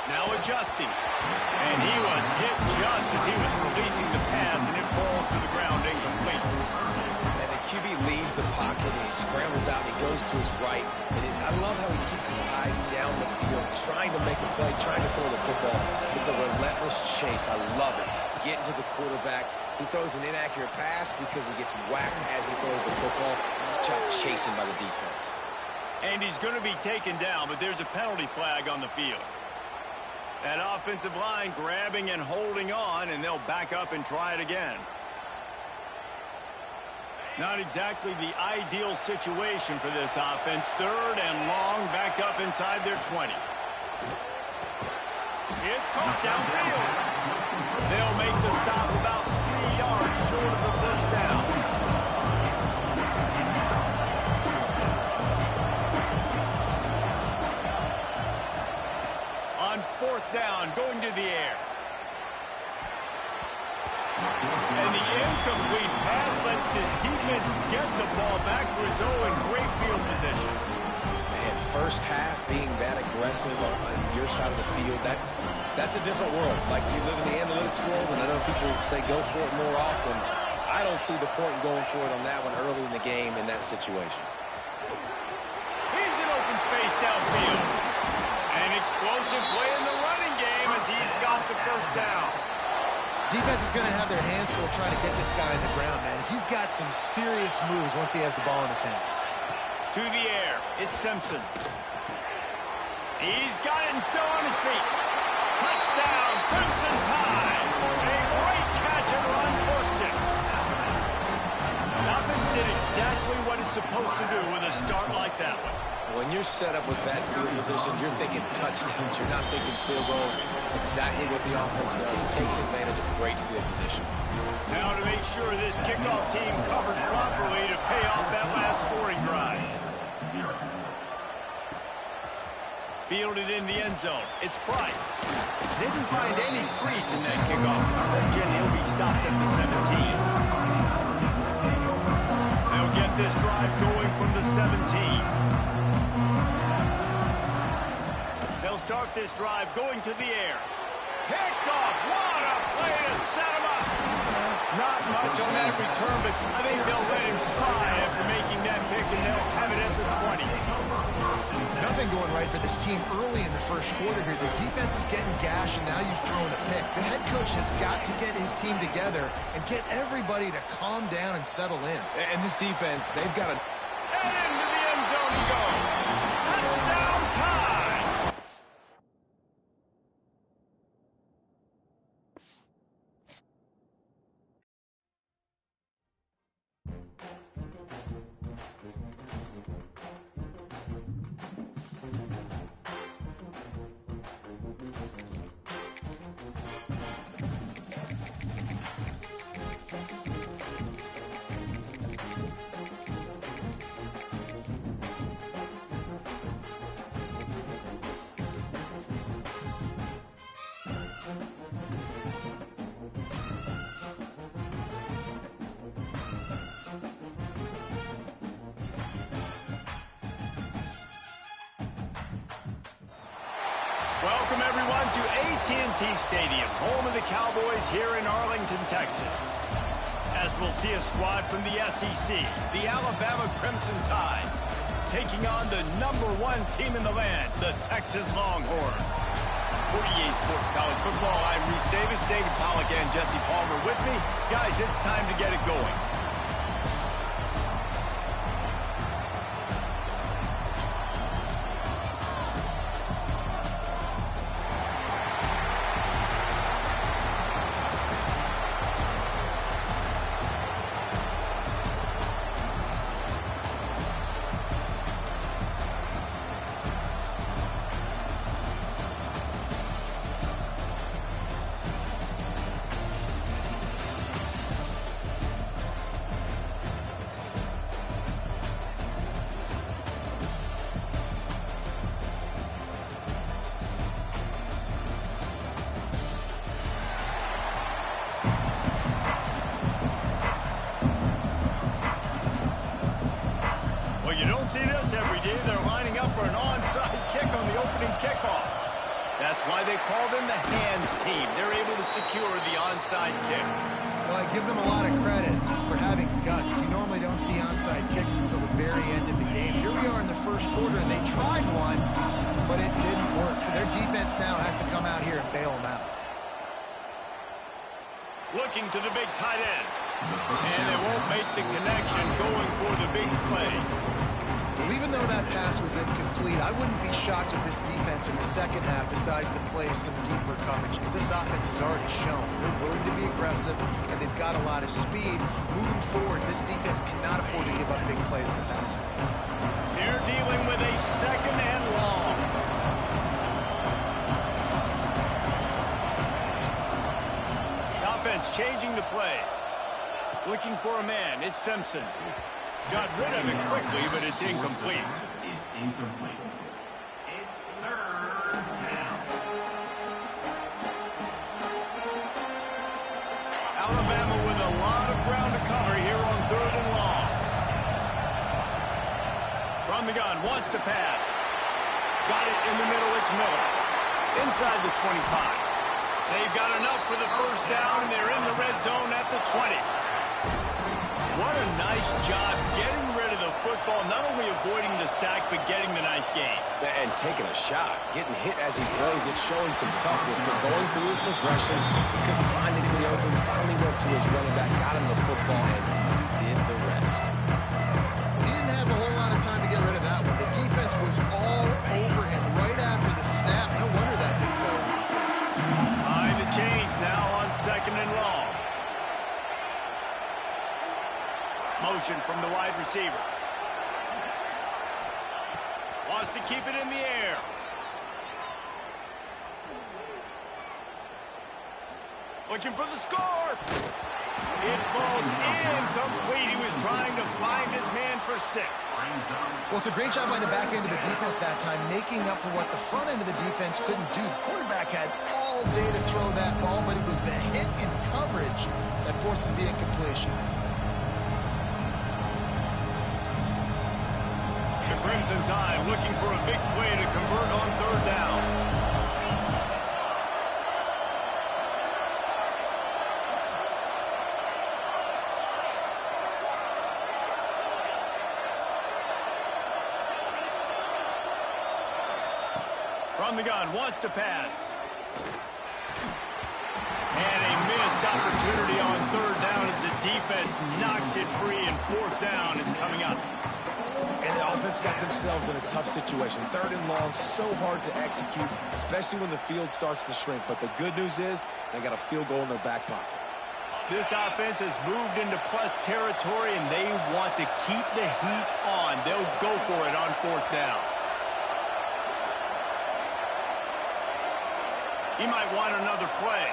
Now adjusting. And he was hit just as he was releasing the pass, and it falls to the ground incomplete. And the QB leaves the pocket, and he scrambles out, and he goes to his right. And I love how he keeps his eyes down the field, trying to make a play, trying to throw the football with the relentless chase. I love it. Getting to the quarterback. He throws an inaccurate pass because he gets whacked as he throws the football. Nice job chasing by the defense. And he's going to be taken down, but there's a penalty flag on the field. That offensive line grabbing and holding on, and they'll back up and try it again. Not exactly the ideal situation for this offense. 3rd and long, backed up inside their 20. It's caught downfield. They'll make the stop about 3 yards short of the first down. On 4th down, going to the air. And the incomplete pass lets this defense get the ball back for its own great field position. Man, first half being that aggressive on your side of the field, that's a different world. Like, you live in the analytics world, and I know people say go for it more often. I don't see the point in going for it on that one early in the game in that situation. He's in open space downfield. An explosive play in the running game as he's got the first down. Defense is going to have their hands full trying to get this guy on the ground, man. He's got some serious moves once he has the ball in his hands. To the air, it's Simpson. He's got it and still on his feet. Touchdown, Crimson Tide. A great catch and run for 6. The offense did exactly what it's supposed to do with a start like that one. When you're set up with that field position, you're thinking touchdowns. You're not thinking field goals. It's exactly what the offense does. It takes advantage of great field position. Now to make sure this kickoff team covers properly to pay off that last scoring drive. Fielded in the end zone. It's Price. Didn't find any crease in that kickoff coverage, and he'll be stopped at the 17. They'll get this drive going from the 17. They'll start this drive going to the air. Picked off. What a play to set him up. Not much on that return, but I think they'll let him slide after making that pick, and they'll have it at the 20. Nothing going right for this team early in the first quarter here. The defense is getting gashed, and now you've thrown a pick. The head coach has got to get his team together and get everybody to calm down and settle in. And this defense, they've got to... And into the end zone he goes. Welcome, everyone, to AT&T Stadium, home of the Cowboys here in Arlington, Texas. As we'll see a squad from the SEC, the Alabama Crimson Tide, taking on the #1 team in the land, the Texas Longhorns. For EA Sports College Football, I'm Reese Davis, David Pollack, and Jesse Palmer with me. Guys, it's time to get it going. You don't see this every day. They're lining up for an onside kick on the opening kickoff. That's why they call them the hands team. They're able to secure the onside kick. Well, I give them a lot of credit for having guts. You normally don't see onside kicks until the very end of the game. Here we are in the first quarter, and they tried one, but it didn't work. So their defense now has to come out here and bail them out. Looking to the big tight end. And they won't make the connection going for the big play. Well, even though that pass was incomplete, I wouldn't be shocked if this defense in the second half decides to play some deeper coverages. This offense has already shown they're willing to be aggressive, and they've got a lot of speed. Moving forward, this defense cannot afford to give up big plays in the passing. They're dealing with a second and long. The offense changing the play. Looking for a man. It's Simpson. Got rid of it quickly, but it's incomplete. It's incomplete. It's third down. Alabama with a lot of ground to cover here on third and long. From the gun, wants to pass. Got it in the middle, it's Miller. Inside the 25. They've got enough for the first down, and they're in the red zone at the 20. What a nice job getting rid of the football, not only avoiding the sack, but getting the nice gain. And taking a shot, getting hit as he throws it, showing some toughness, but going through his progression, he couldn't find anybody open, finally went to his running back, got him the football, and he did the rest. He didn't have a whole lot of time to get rid of that one. The defense was all over him right after the snap. No wonder that big fella. Behind the chains now on second and long. Motion from the wide receiver. Wants to keep it in the air. Looking for the score. It falls incomplete. He was trying to find his man for 6. Well, it's a great job by the back end of the defense that time, making up for what the front end of the defense couldn't do. The quarterback had all day to throw that ball, but it was the hit in coverage that forces the incompletion. Crimson Tide looking for a big play to convert on third down. From the gun, wants to pass. And a missed opportunity on third down as the defense knocks it free, and fourth down is coming up. And the offense got themselves in a tough situation. Third and long, so hard to execute, especially when the field starts to shrink. But the good news is they got a field goal in their back pocket. This offense has moved into plus territory, and they want to keep the heat on. They'll go for it on fourth down. He might want another play.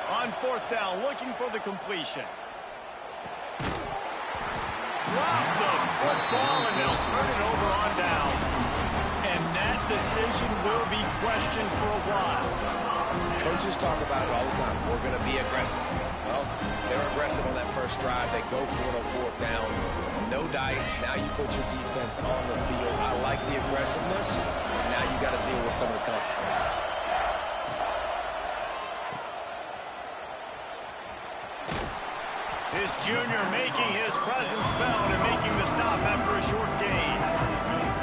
On fourth down, looking for the completion. Drop the football, and they'll turn it over on downs. And that decision will be questioned for a while. Coaches talk about it all the time. We're going to be aggressive. Well, they're aggressive on that first drive. They go for it on fourth down. No dice. Now you put your defense on the field. I like the aggressiveness. Now you got to deal with some of the consequences. His junior making his presence felt and making the stop after a short gain.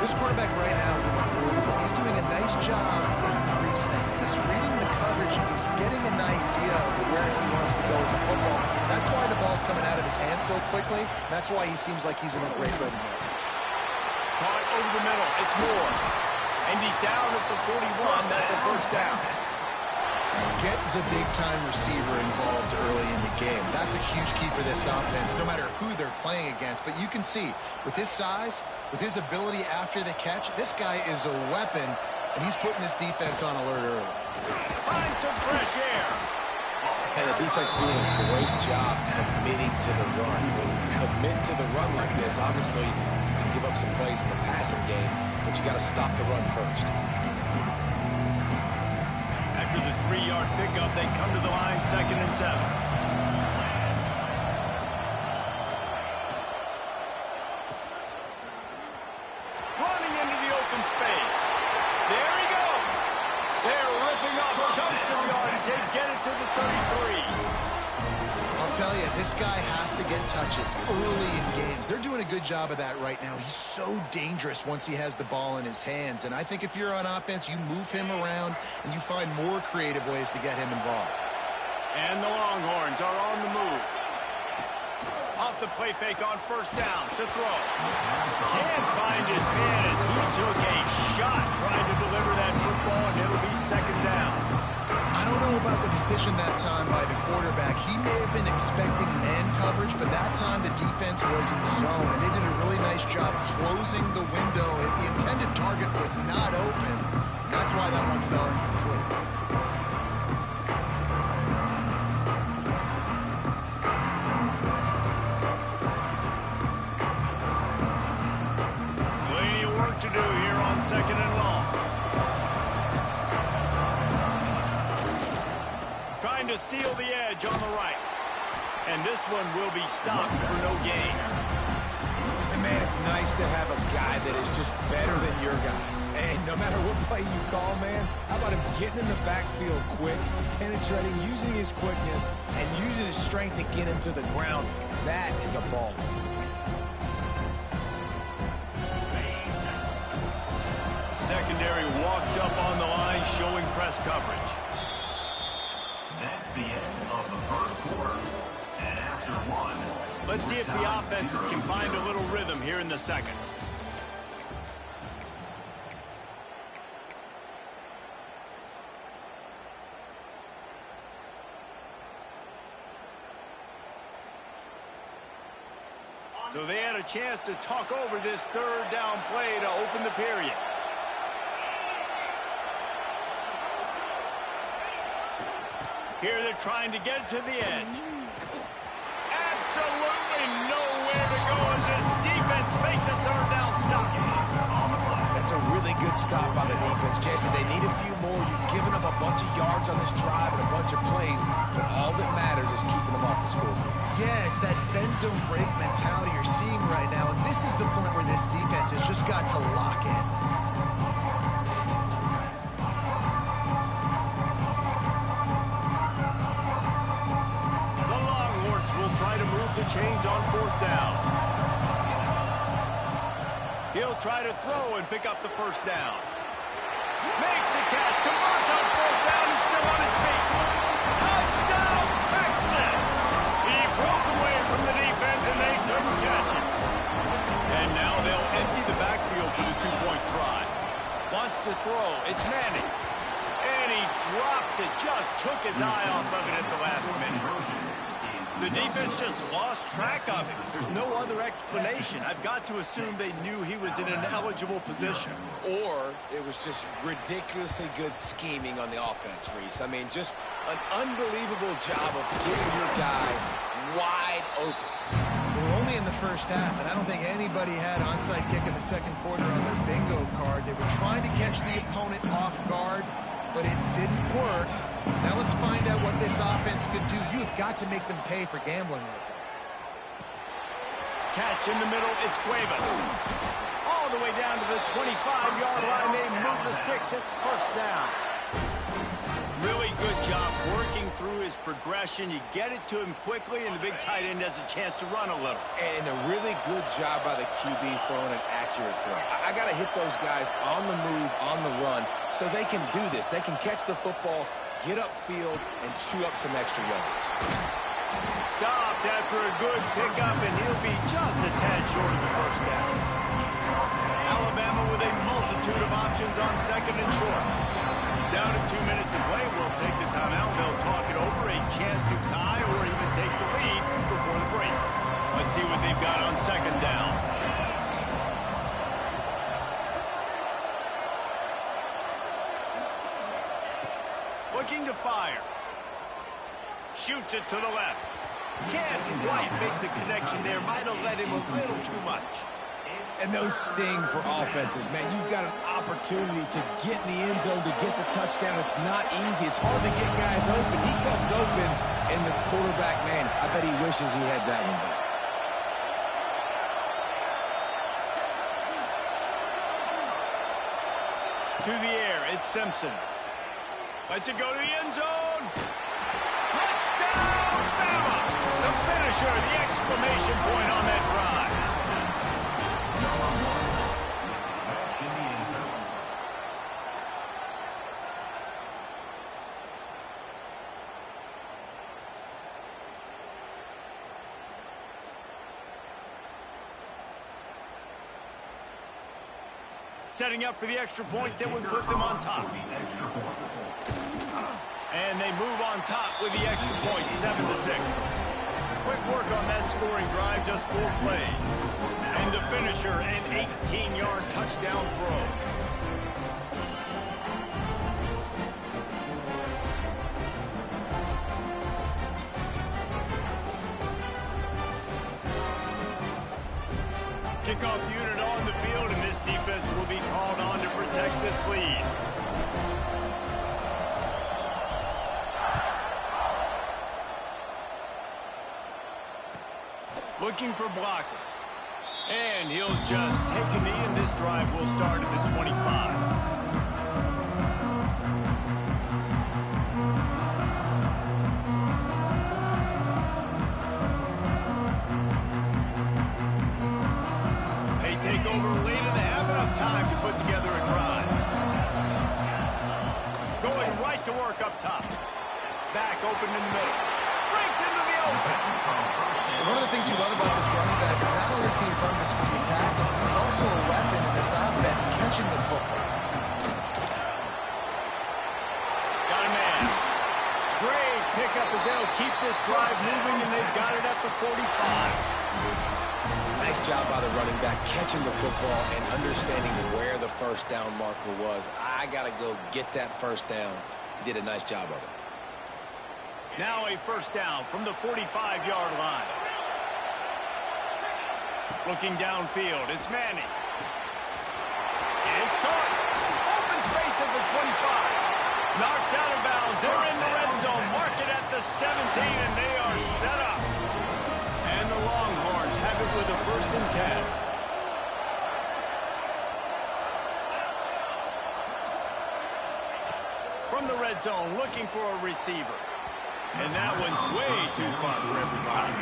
This quarterback right now is in the groove. He's doing a nice job in pre-snap. He's reading the coverage. He's getting an idea of where he wants to go with the football. That's why the ball's coming out of his hands so quickly. That's why he seems like he's in a great rhythm. Caught over the middle. It's Moore. And he's down at the 41. That's a first down. Get the big-time receiver involved early in the game. That's a huge key for this offense, no matter who they're playing against. But you can see, with his size, with his ability after the catch, this guy is a weapon, and he's putting this defense on alert early. Find some fresh air. And the defense doing a great job committing to the run. When you commit to the run like this, obviously you can give up some plays in the passing game, but you got to stop the run first. After the 3-yard pickup, they come to the line, 2nd and 7. Running into the open space. There he goes. They're ripping off chunks of yardage. They get it to the 33. I'll tell you, this guy has to get touches early in games. They're doing a good job of that right now. He's so dangerous once he has the ball in his hands. And I think if you're on offense, you move him around and you find more creative ways to get him involved. And the Longhorns are on the move. Off the play fake on first down to throw. Can't find his man as he took a shot trying to deliver that football, and it'll be 2nd down. I don't know about the decision that time by the quarterback. He may have been expecting man coverage, but that time the defense was in zone, and they did a really nice job closing the window. The intended target was not open. That's why that one fell incomplete. Plenty of work to do here on 2nd and long. Trying to seal the edge on the right. And this one will be stopped for no gain. And man, it's nice to have a guy that is just better than your guys. And no matter what play you call, man, how about him getting in the backfield quick, penetrating, using his quickness, and using his strength to get him to the ground. That is a ball. Secondary walks up on the line, showing press coverage. That's the end of the first quarter. And after one, Let's see if the offenses can find a little rhythm here in the second. So they had a chance to talk over this 3rd down play to open the period. Here they're trying to get to the edge. Absolutely nowhere to go as this defense makes a 3rd down stop. That's a really good stop by the defense, Jason. They need a few more. You've given up a bunch of yards on this drive and a bunch of plays, but all that matters is keeping them off the scoreboard. Yeah, it's that bend don't break mentality you're seeing right now, and this is the point where this defense has just got to lock in. The Longhorns will try to move the chains on 4th down. He'll try to throw and pick up the first down. Makes the catch, converts on 4th down, he's still on his feet. Touchdown, Texas! He broke away from the defense and they couldn't catch him. And now they'll empty the backfield for the 2-point try. Wants to throw, it's Manning. And he drops it, just took his eye off of it at the last minute. The defense just lost track of it. There's no other explanation. I've got to assume they knew he was in an eligible position. Or it was just ridiculously good scheming on the offense, Reese. I mean, just an unbelievable job of getting your guy wide open. We're only in the first half, and I don't think anybody had onside kick in the second quarter on their bingo card. They were trying to catch the opponent off guard, but it didn't work. Now let's find out what this offense could do. You have got to make them pay for gambling right there. catch in the middle. It's Cuevas. All the way down to the 25-yard line. They move the sticks. It's first down. Really good job working through his progression. You get it to him quickly, and the big tight end has a chance to run a little. And a really good job by the QB throwing an accurate throw. I got to hit those guys on the move, on the run, so they can do this. They can catch the football, get upfield, and chew up some extra yards. Stopped after a good pickup, and he'll be just a tad short of the first down. Alabama with a multitude of options on second and short. Down to 2 minutes to play. We'll take the timeout. They'll talk it over. A chance to tie or even take the lead before the break. Let's see what they've got on second down. Looking to fire. Shoots it to the left. Can't quite make the connection there. Might have let him a little too much. And those sting for offenses, man. You've got an opportunity to get in the end zone, to get the touchdown. It's not easy. It's hard to get guys open. He comes open, and the quarterback, man, I bet he wishes he had that one back. To the air, it's Simpson. Lets it go to the end zone. Touchdown, Bama! The finisher, the exclamation point on that drive. Setting up for the extra point that would put them on top. And they move on top with the extra point, 7-6. Quick work on that scoring drive, just 4 plays. And the finisher, an 18-yard touchdown throw. Kickoff unit on the field, and this defense will be called on to protect this lead. Looking for blockers. And he'll just take a knee, and this drive will start at the 25. Take over late in the half, enough time to put together a drive. Going right to work up top. Back open in the middle. Breaks into the open. One of the things you love about this running back is not only can he run between tackles, but he's also a weapon in this offense catching the football. Got a man. Great pickup as they'll keep this drive moving, and they've got it at the 45. Nice job by the running back, catching the football and understanding where the first down marker was. I got to go get that first down. He did a nice job of it. Now a first down from the 45-yard line. Looking downfield, it's Manning. It's caught. Open space at the 25. Knocked out of bounds. They're in the red zone. Mark it at the 17, and they are set up. And the Longhorns have it with a 1st and 10. From the red zone, looking for a receiver. And that one's way too far for everybody.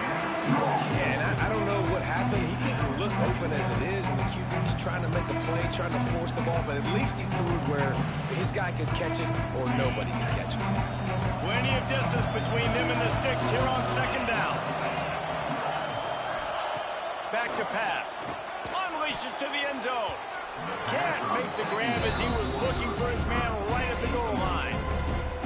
Yeah, and I don't know what happened. He didn't look open as it is, and the QB's trying to make a play, trying to force the ball, but at least he threw it where his guy could catch it or nobody could catch it. Plenty of distance between them and the sticks here on second down. Back to pass. Unleashes to the end zone. Can't make the grab as he was looking for his man right at the goal line.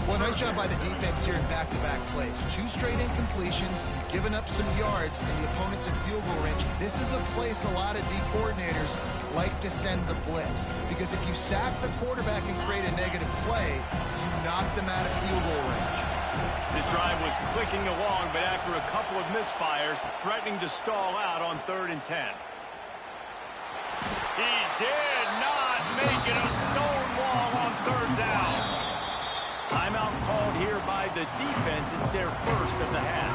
Well, nice job by the defense here in back-to-back plays. 2 straight incompletions, giving up some yards, and the opponent's in field goal range. This is a place a lot of D coordinators like to send the blitz, because if you sack the quarterback and create a negative play, you knock them out of field goal range. This drive was clicking along, but after a couple of misfires, threatening to stall out on 3rd and 10. He did not make it a stone wall on 3rd down. Timeout called here by the defense. It's their first of the half.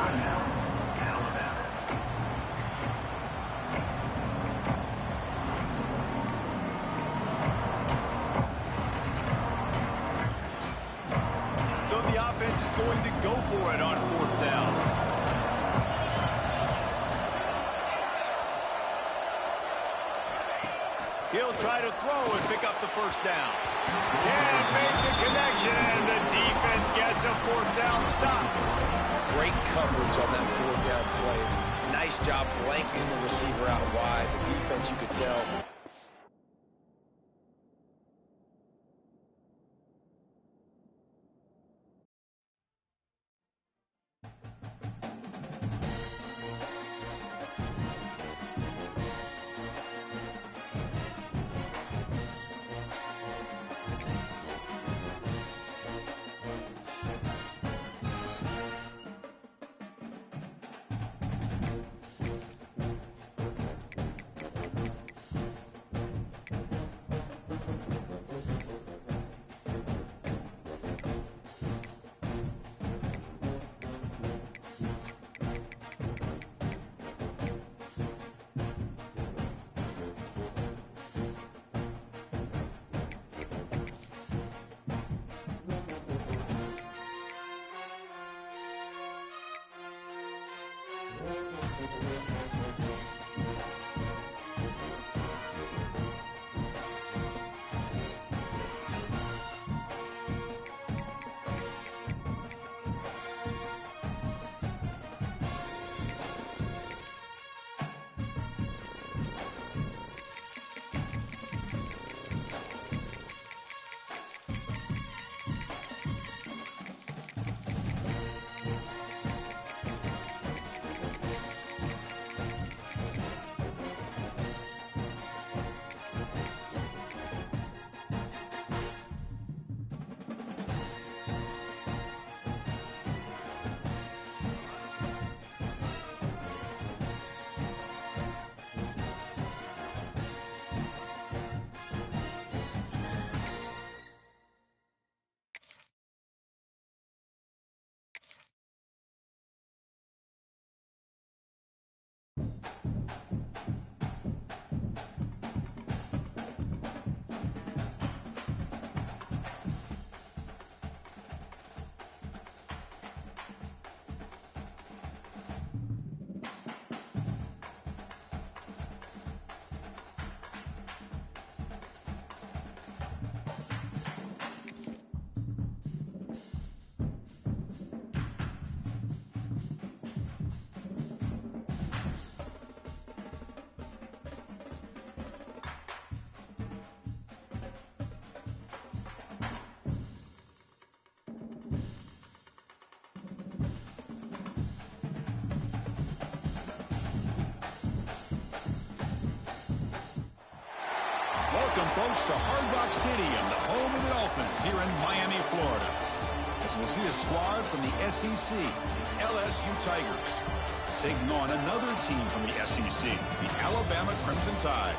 going to go for it on 4th down. He'll try to throw and pick up the 1st down. Can't make the connection, and the defense gets a 4th down stop. Great coverage on that 4th down play. Nice job blanking the receiver out wide. The defense, you could tell. Welcome, folks, to Hard Rock City and the home of the Dolphins here in Miami, Florida. As we'll see a squad from the SEC, the LSU Tigers, taking on another team from the SEC, the Alabama Crimson Tide.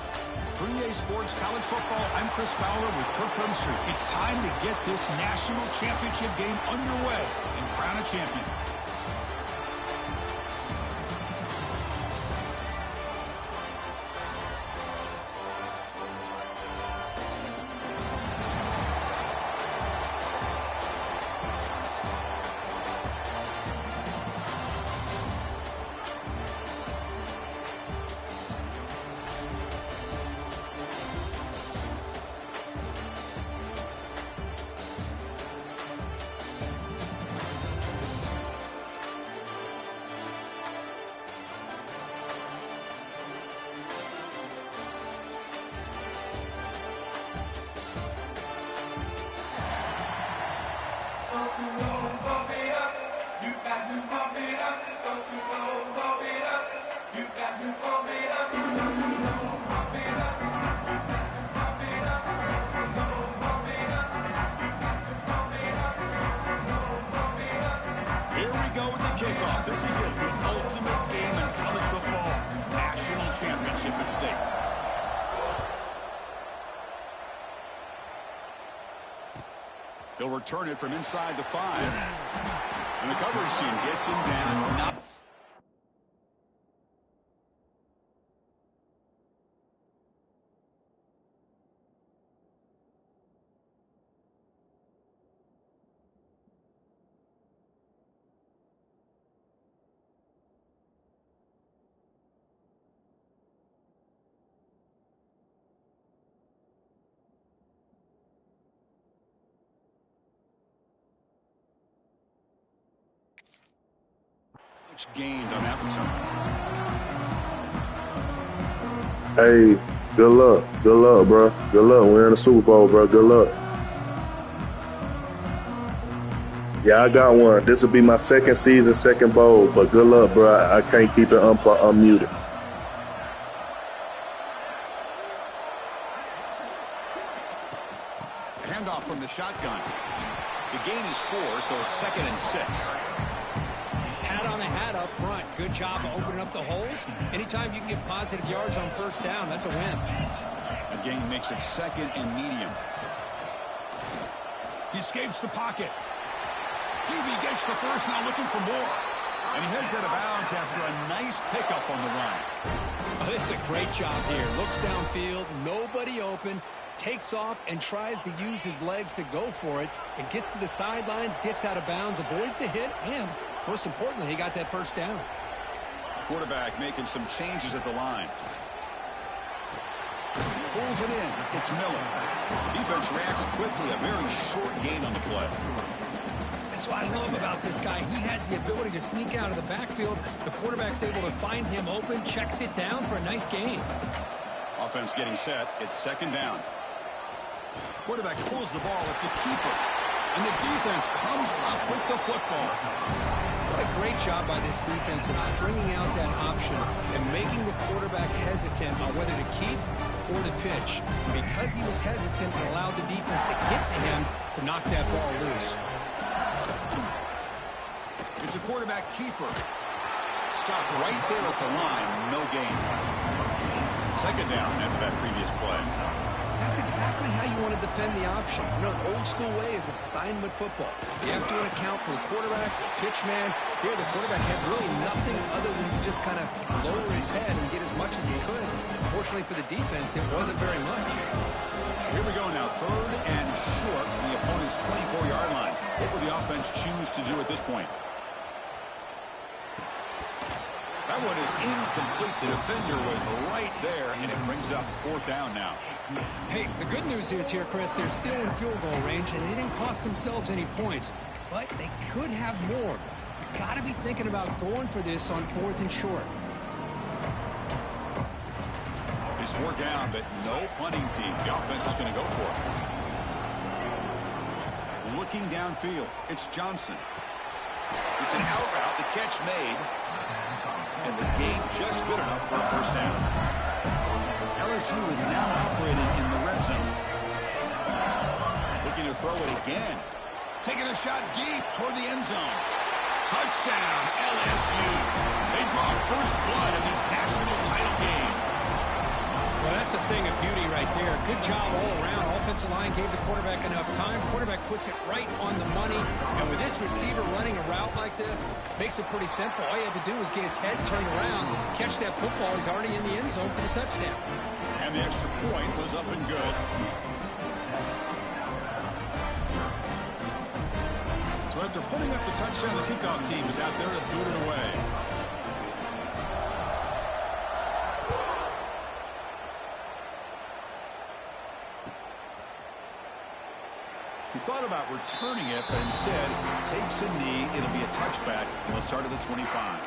For EA Sports College Football, I'm Chris Fowler with Kirkland Street. It's time to get this national championship game underway and crown a champion. Kickoff. This is it, the ultimate game in college football, national championship at stake. He'll return it from inside the 5. And the coverage team gets him down. Not much gained on that return. Hey, good luck. Good luck, bro. Good luck. We're in the Super Bowl, bro. Good luck. Yeah, I got one. This will be my second season, second bowl, but good luck, bro. I can't keep it unmuted. Handoff from the shotgun. The gain is 4, so it's 2nd and 6. Hat on the hat up front. Good job of opening up the holes. Anytime you can get positive yards on first down, that's a win. The gain makes it 2nd and medium. He escapes the pocket. QB gets the first, now looking for more. And he heads out of bounds after a nice pickup on the run. Oh, this is a great job here. Looks downfield, nobody open, takes off and tries to use his legs to go for it. And gets to the sidelines, gets out of bounds, avoids the hit, and most importantly, he got that first down. Quarterback making some changes at the line. Pulls it in. It's Miller. Defense reacts quickly. A very short gain on the play. That's what I love about this guy. He has the ability to sneak out of the backfield. The quarterback's able to find him open, checks it down for a nice gain. Offense getting set. It's 2nd down. Quarterback pulls the ball. It's a keeper. And the defense comes up with the football. What a great job by this defense of stringing out that option and making the quarterback hesitant on whether to keep or to pitch. Because he was hesitant, it allowed the defense to get to him to knock that ball loose. It's a quarterback keeper. Stopped right there at the line. No gain. 2nd down after that previous play. That's exactly how you want to defend the option. You know, old school way is assignment football. You have to account for the quarterback, the pitch man. Here, the quarterback had really nothing other than just kind of lower his head and get as much as he could. Fortunately for the defense, it wasn't very much. Here we go now. 3rd and short from the opponent's 24-yard line. What will the offense choose to do at this point? That one is incomplete. The defender was right there, and it brings up 4th down now. Hey, the good news is here, Chris, they're still in field goal range, and they didn't cost themselves any points, but they could have more. You got to be thinking about going for this on 4th and short. It's 4th down, but no punting team. The offense is going to go for it. Looking downfield, it's Johnson. It's an out route. The catch made. And the gain just good enough for a first down. LSU is now operating in the red zone. Looking to throw it again. Taking a shot deep toward the end zone. Touchdown, LSU. They draw first blood in this national title game. Well, that's a thing of beauty right there. Good job all around. Offensive line gave the quarterback enough time. Quarterback puts it right on the money. And with this receiver running a route like this, makes it pretty simple. All you have to do is get his head turned around, catch that football. He's already in the end zone for the touchdown. And the extra point was up and good. So after putting up the touchdown, the kickoff team is out there to boot it away. He thought about returning it, but instead takes a knee. It'll be a touchback. We'll start at the 25.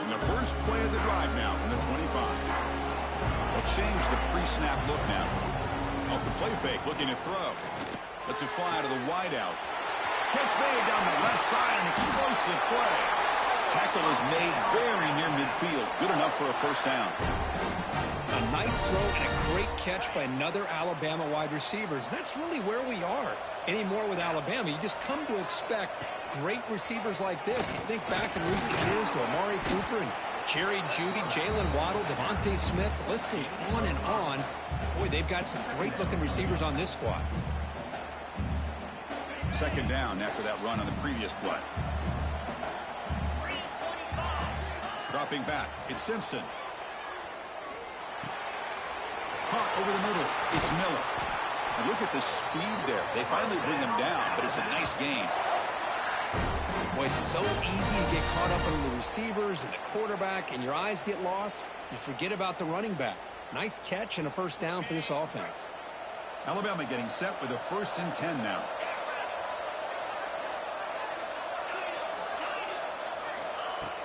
And the first play of the drive now from the 25. They'll change the pre-snap look now. Off the play fake, looking to throw. Lets it fly to the wideout. Catch made down the left side, an explosive play. Tackle is made very near midfield. Good enough for a first down. A nice throw and a great catch by another Alabama wide receivers. That's really where we are anymore with Alabama. You just come to expect great receivers like this. You think back in recent years to Amari Cooper and Jerry Jeudy, Jalen Waddle, Devontae Smith. The list goes on and on. Boy, they've got some great-looking receivers on this squad. Second down after that run on the previous play. Dropping back, it's Simpson. Caught over the middle, it's Miller. And look at the speed there. They finally bring him down, but it's a nice gain. Well, Boy, it's so easy to get caught up in the receivers and the quarterback, and your eyes get lost. You forget about the running back. Nice catch and a first down for this offense. Alabama getting set with a 1st and 10 now.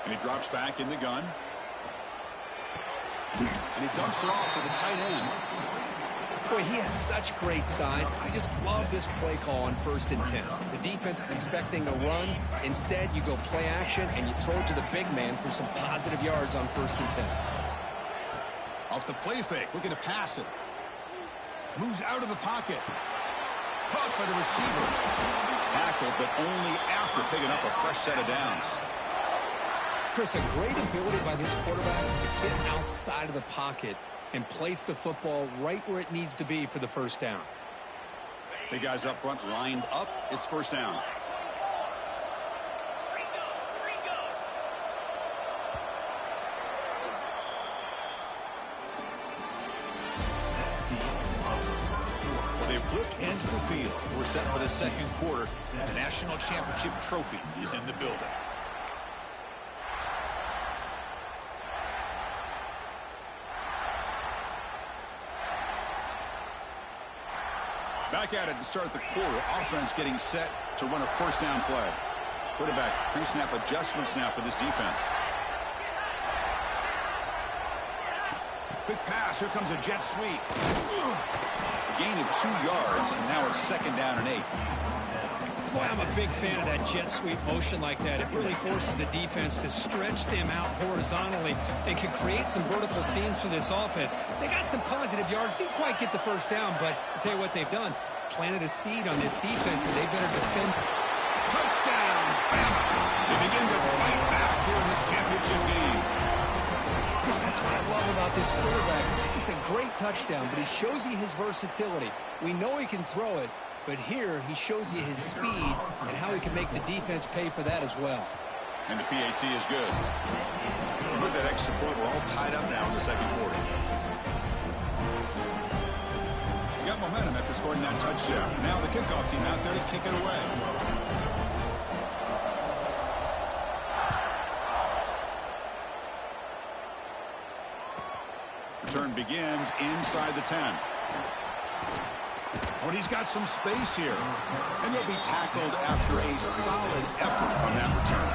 And he drops back in the gun. And he dumps it off to the tight end. Boy, he has such great size. I just love this play call on 1st and 10. The defense is expecting a run. Instead, you go play action, and you throw it to the big man for some positive yards on 1st and 10. Off the play fake, looking to pass it. Moves out of the pocket. Caught by the receiver. Tackled, but only after picking up a fresh set of downs. Chris, a great ability by this quarterback to get outside of the pocket and place the football right where it needs to be for the first down. Big guys up front lined up. It's first down. Well, they flip into the field. We're set for the second quarter, and the national championship trophy is in the building. Back at it to start the quarter. Offense getting set to run a first down play. Quarterback pre-snap adjustments now for this defense. Quick pass. Here comes a jet sweep. Gain of 2 yards, and now it's 2nd down and 8. Boy, I'm a big fan of that jet sweep motion like that. It really forces the defense to stretch them out horizontally and can create some vertical seams for this offense. They got some positive yards. Didn't quite get the first down, but I'll tell you what they've done. Planted a seed on this defense, and they better defend. Touchdown, Bama. They begin to fight back here in this championship game. Chris, that's what I love about this quarterback. It's a great touchdown, but he shows you his versatility. We know he can throw it, but here he shows you his speed and how he can make the defense pay for that as well. And the PAT is good. And with that extra point, we're all tied up now in the second quarter. We got momentum after scoring that touchdown. Now the kickoff team out there to kick it away. Return begins inside the 10. Oh, and he's got some space here. And he'll be tackled after a solid effort on that return.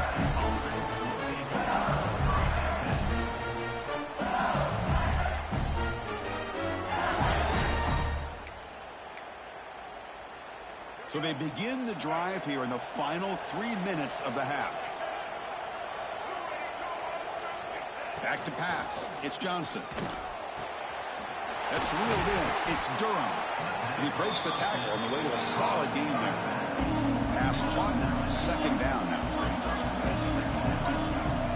So they begin the drive here in the final 3 minutes of the half. Back to pass. It's Johnson. That's reeled in. It's Durham. And he breaks the tackle on the way to a solid gain there. Pass clock, 2nd down now.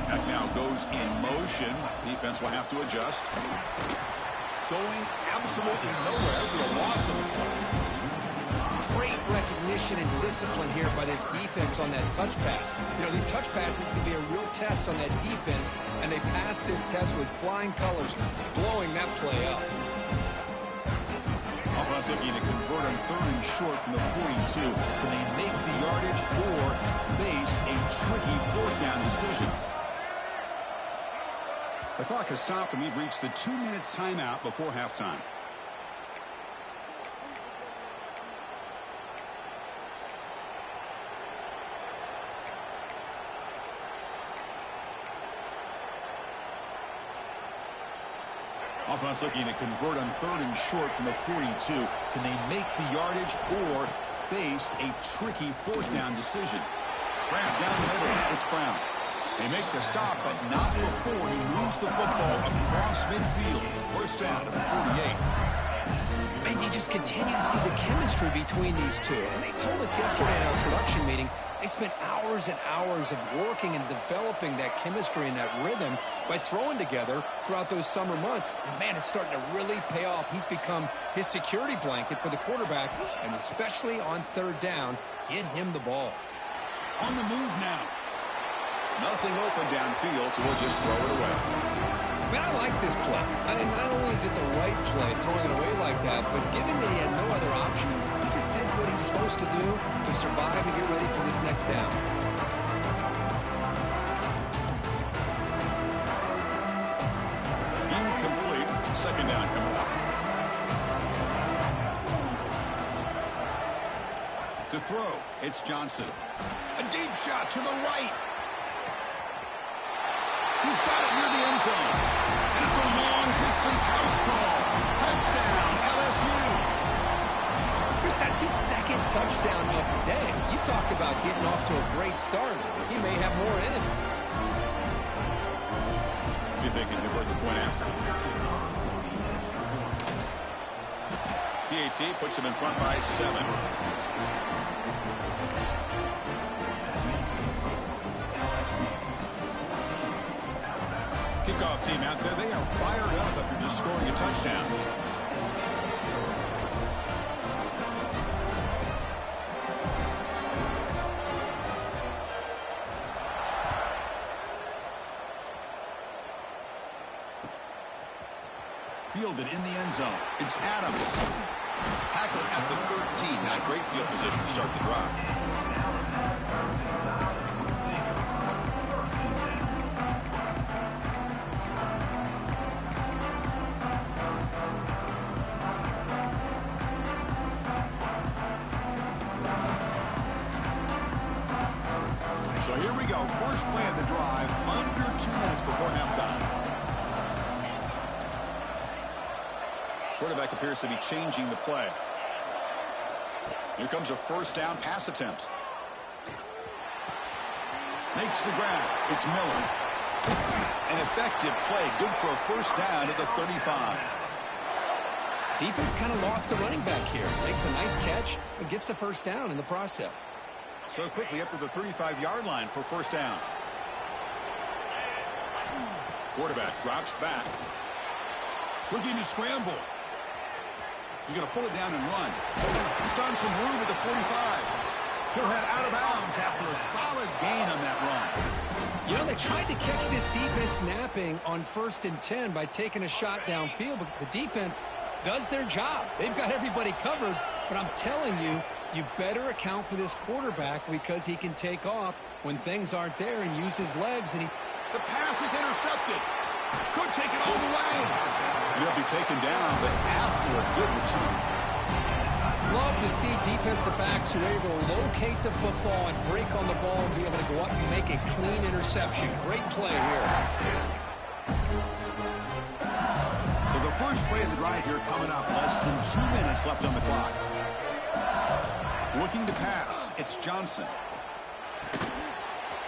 That now goes in motion. Defense will have to adjust. Going absolutely nowhere. It'll be a loss of a play. Great recognition and discipline here by this defense on that touch pass. You know, these touch passes can be a real test on that defense, and they passed this test with flying colors, blowing that play up. Offense looking to convert on 3rd and short from the 42. Can they make the yardage or face a tricky 4th down decision? The clock has stopped, and we've reached the 2-minute timeout before halftime. Offense looking to convert on 3rd and short from the 42. Can they make the yardage or face a tricky 4th down decision? Brown down the middle. It's Brown. They make the stop, but not before he moves the football across midfield. 1st down to the 48. And you just continue to see the chemistry between these two. And they told us yesterday in our production meeting, they spent hours and hours of working and developing that chemistry and that rhythm by throwing together throughout those summer months. And, man, it's starting to really pay off. He's become his security blanket for the quarterback, and especially on 3rd down, get him the ball. On the move now. Nothing open downfield, so we'll just throw it away. Man, I like this play. I mean, not only is it the right play, throwing it away like that, but given that he had no other option, he just did what he's supposed to do to survive and get ready for this next down. Second down coming up. To throw, it's Johnson. A deep shot to the right. He's got it near the end zone. And it's a long-distance house call. Touchdown, LSU. Chris, that's his second touchdown of the day. You talk about getting off to a great start. He may have more in him. See if they can convert the point after. PAT puts him in front by 7. Kickoff team out there, they are fired up after just scoring a touchdown. Fielded in the end zone. It's Adams. Tackle at the 13. Not great field position to start the drive. So here we go. First play of the drive, under 2 minutes before halftime. Quarterback appears to be changing the play. Here comes a first down pass attempt. Makes the grab. It's Miller. An effective play. Good for a first down at the 35. Defense kind of lost a running back here. Makes a nice catch and gets the first down in the process. So quickly up to the 35-yard line for first down. Quarterback drops back. Looking to scramble. He's going to pull it down and run. He's done some room at the 45. He'll head out of bounds after a solid gain on that run. You know, they tried to catch this defense napping on 1st and 10 by taking a shot downfield, but the defense does their job. They've got everybody covered, but I'm telling you, you better account for this quarterback because he can take off when things aren't there and use his legs. And the pass is intercepted. Could take it all the way. He'll be taken down, but after a good return. Love to see defensive backs who are able to locate the football and break on the ball and be able to go up and make a clean interception. Great play here. So the first play of the drive here coming up. Less than 2 minutes left on the clock. Looking to pass. It's Johnson.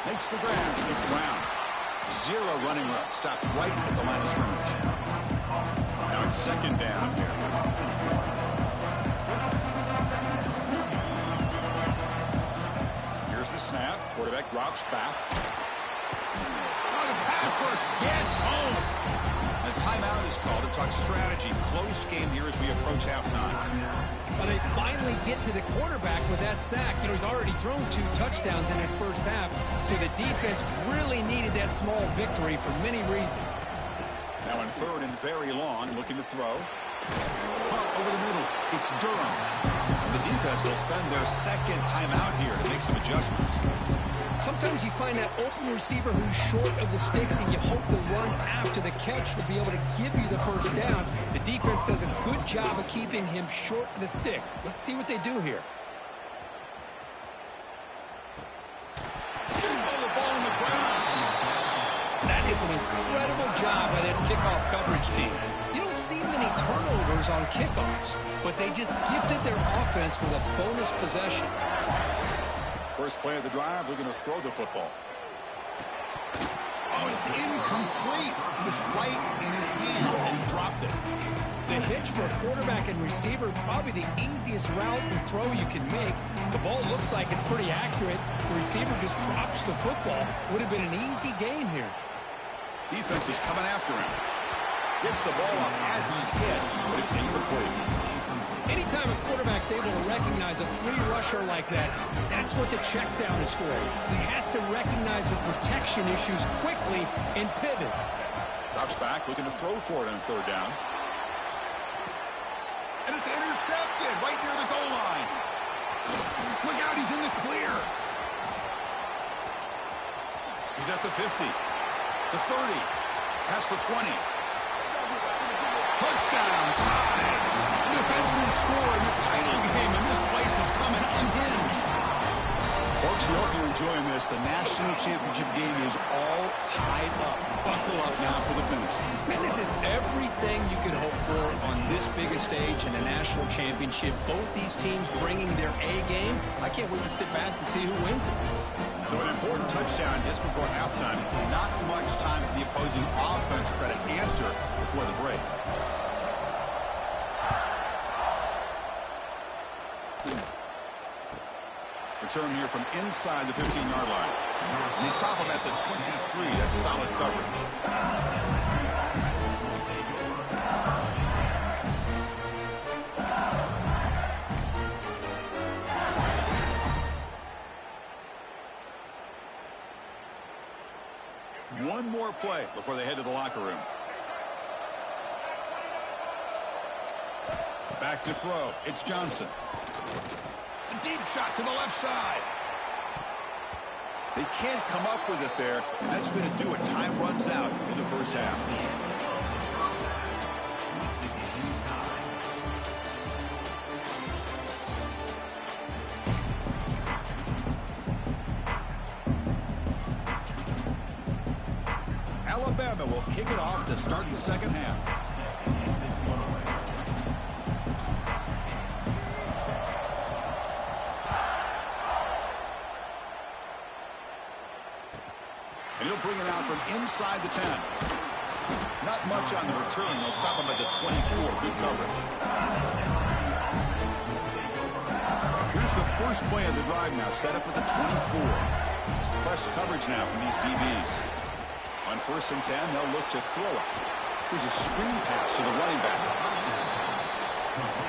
Makes the grab. It's Brown. 0 running route. Stopped right at the line of scrimmage. Now it's second down here. Here's the snap. Quarterback drops back. Oh, the pass rush gets home. And a timeout is called to talk strategy. Close game here as we approach halftime. Well, they finally get to the quarterback with that sack. You know, he's already thrown 2 touchdowns in his first half, so the defense really needed that small victory for many reasons. Now in 3rd and very long, looking to throw. Punt over the middle. It's Durham. The defense will spend their second timeout here to make some adjustments. Sometimes you find that open receiver who's short of the sticks, and you hope the run after the catch will be able to give you the first down. The defense does a good job of keeping him short of the sticks. Let's see what they do here. Oh, the ball in the ground. That is an incredible job by this kickoff coverage team. You don't see many turnovers on kickoffs, but they just gifted their offense with a bonus possession. First play of the drive, they're going to throw the football. Oh, it's incomplete. It was right in his hands, and he dropped it. The hitch for a quarterback and receiver, probably the easiest route and throw you can make. The ball looks like it's pretty accurate. The receiver just drops the football. Would have been an easy game here. Defense is coming after him. Gets the ball up as he's hit, but it's incomplete. Anytime a quarterback's able to recognize a free rusher like that, that's what the check down is for. He has to recognize the protection issues quickly and pivot. Drops back, looking to throw for it on 3rd down. And it's intercepted right near the goal line. Look out, he's in the clear. He's at the 50, the 30, past the 20. Touchdown, tie. Defensive score in the title game, and this place is coming unhinged. Folks, we hope you're enjoying this. The national championship game is all tied up. Buckle up now for the finish. Man, this is everything you could hope for on this biggest stage in a national championship. Both these teams bringing their A game. I can't wait to sit back and see who wins it. So an important touchdown just before halftime. Not much time for the opposing offense to try to answer before the break. Return here from inside the 15-yard line. And they stop him at the 23. That's solid coverage. One more play before they head to the locker room. Back to throw. It's Johnson. A deep shot to the left side. They can't come up with it there, and that's going to do it. Time runs out in the first half. Alabama will kick it off to start the second half. And he'll bring it out from inside the 10. Not much on the return. They'll stop him at the 24. Good coverage. Here's the first play of the drive now, set up at the 24. It's press coverage now from these DBs. On 1st and 10, they'll look to throw it. Here's a screen pass to the running back.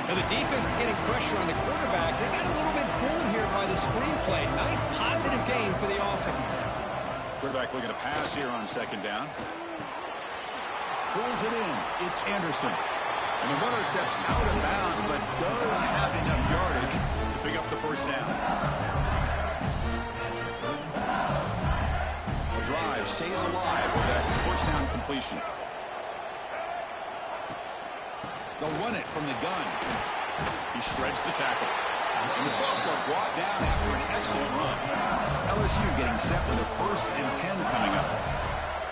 Now the defense is getting pressure on the quarterback. They got a little bit fooled here by the screen play. Nice positive gain for the offense. Quarterback looking to pass here on 2nd down. Pulls it in. It's Anderson. And the runner steps out of bounds, but does have enough yardage to pick up the first down. The drive stays alive with that first down completion. They'll run it from the gun. He shreds the tackle. And the sophomore brought down after an excellent run. LSU getting set with a 1st and 10 coming up.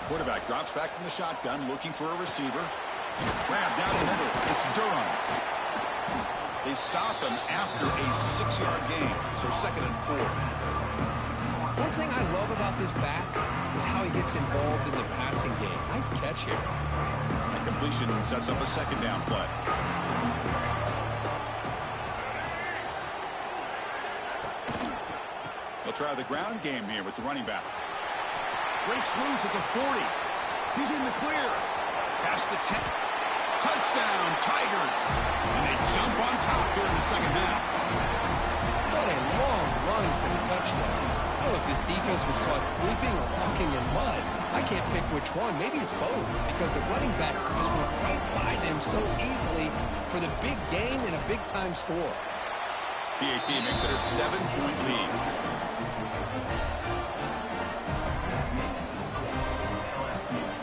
Quarterback drops back from the shotgun, looking for a receiver. Grab down the middle. It's Durham. They stop him after a 6-yard gain, so 2nd and 4. One thing I love about this back is how he gets involved in the passing game. Nice catch here. The completion sets up a 2nd down play. They'll try the ground game here with the running back. Breaks loose at the 40. He's in the clear. Past the 10. Touchdown, Tigers. And they jump on top here in the second half. What a long run for the touchdown. I don't know if this defense was caught sleeping or walking in mud. I can't pick which one. Maybe it's both, because the running back just went right by them so easily for the big gain and a big-time score. PAT makes it a 7-point lead.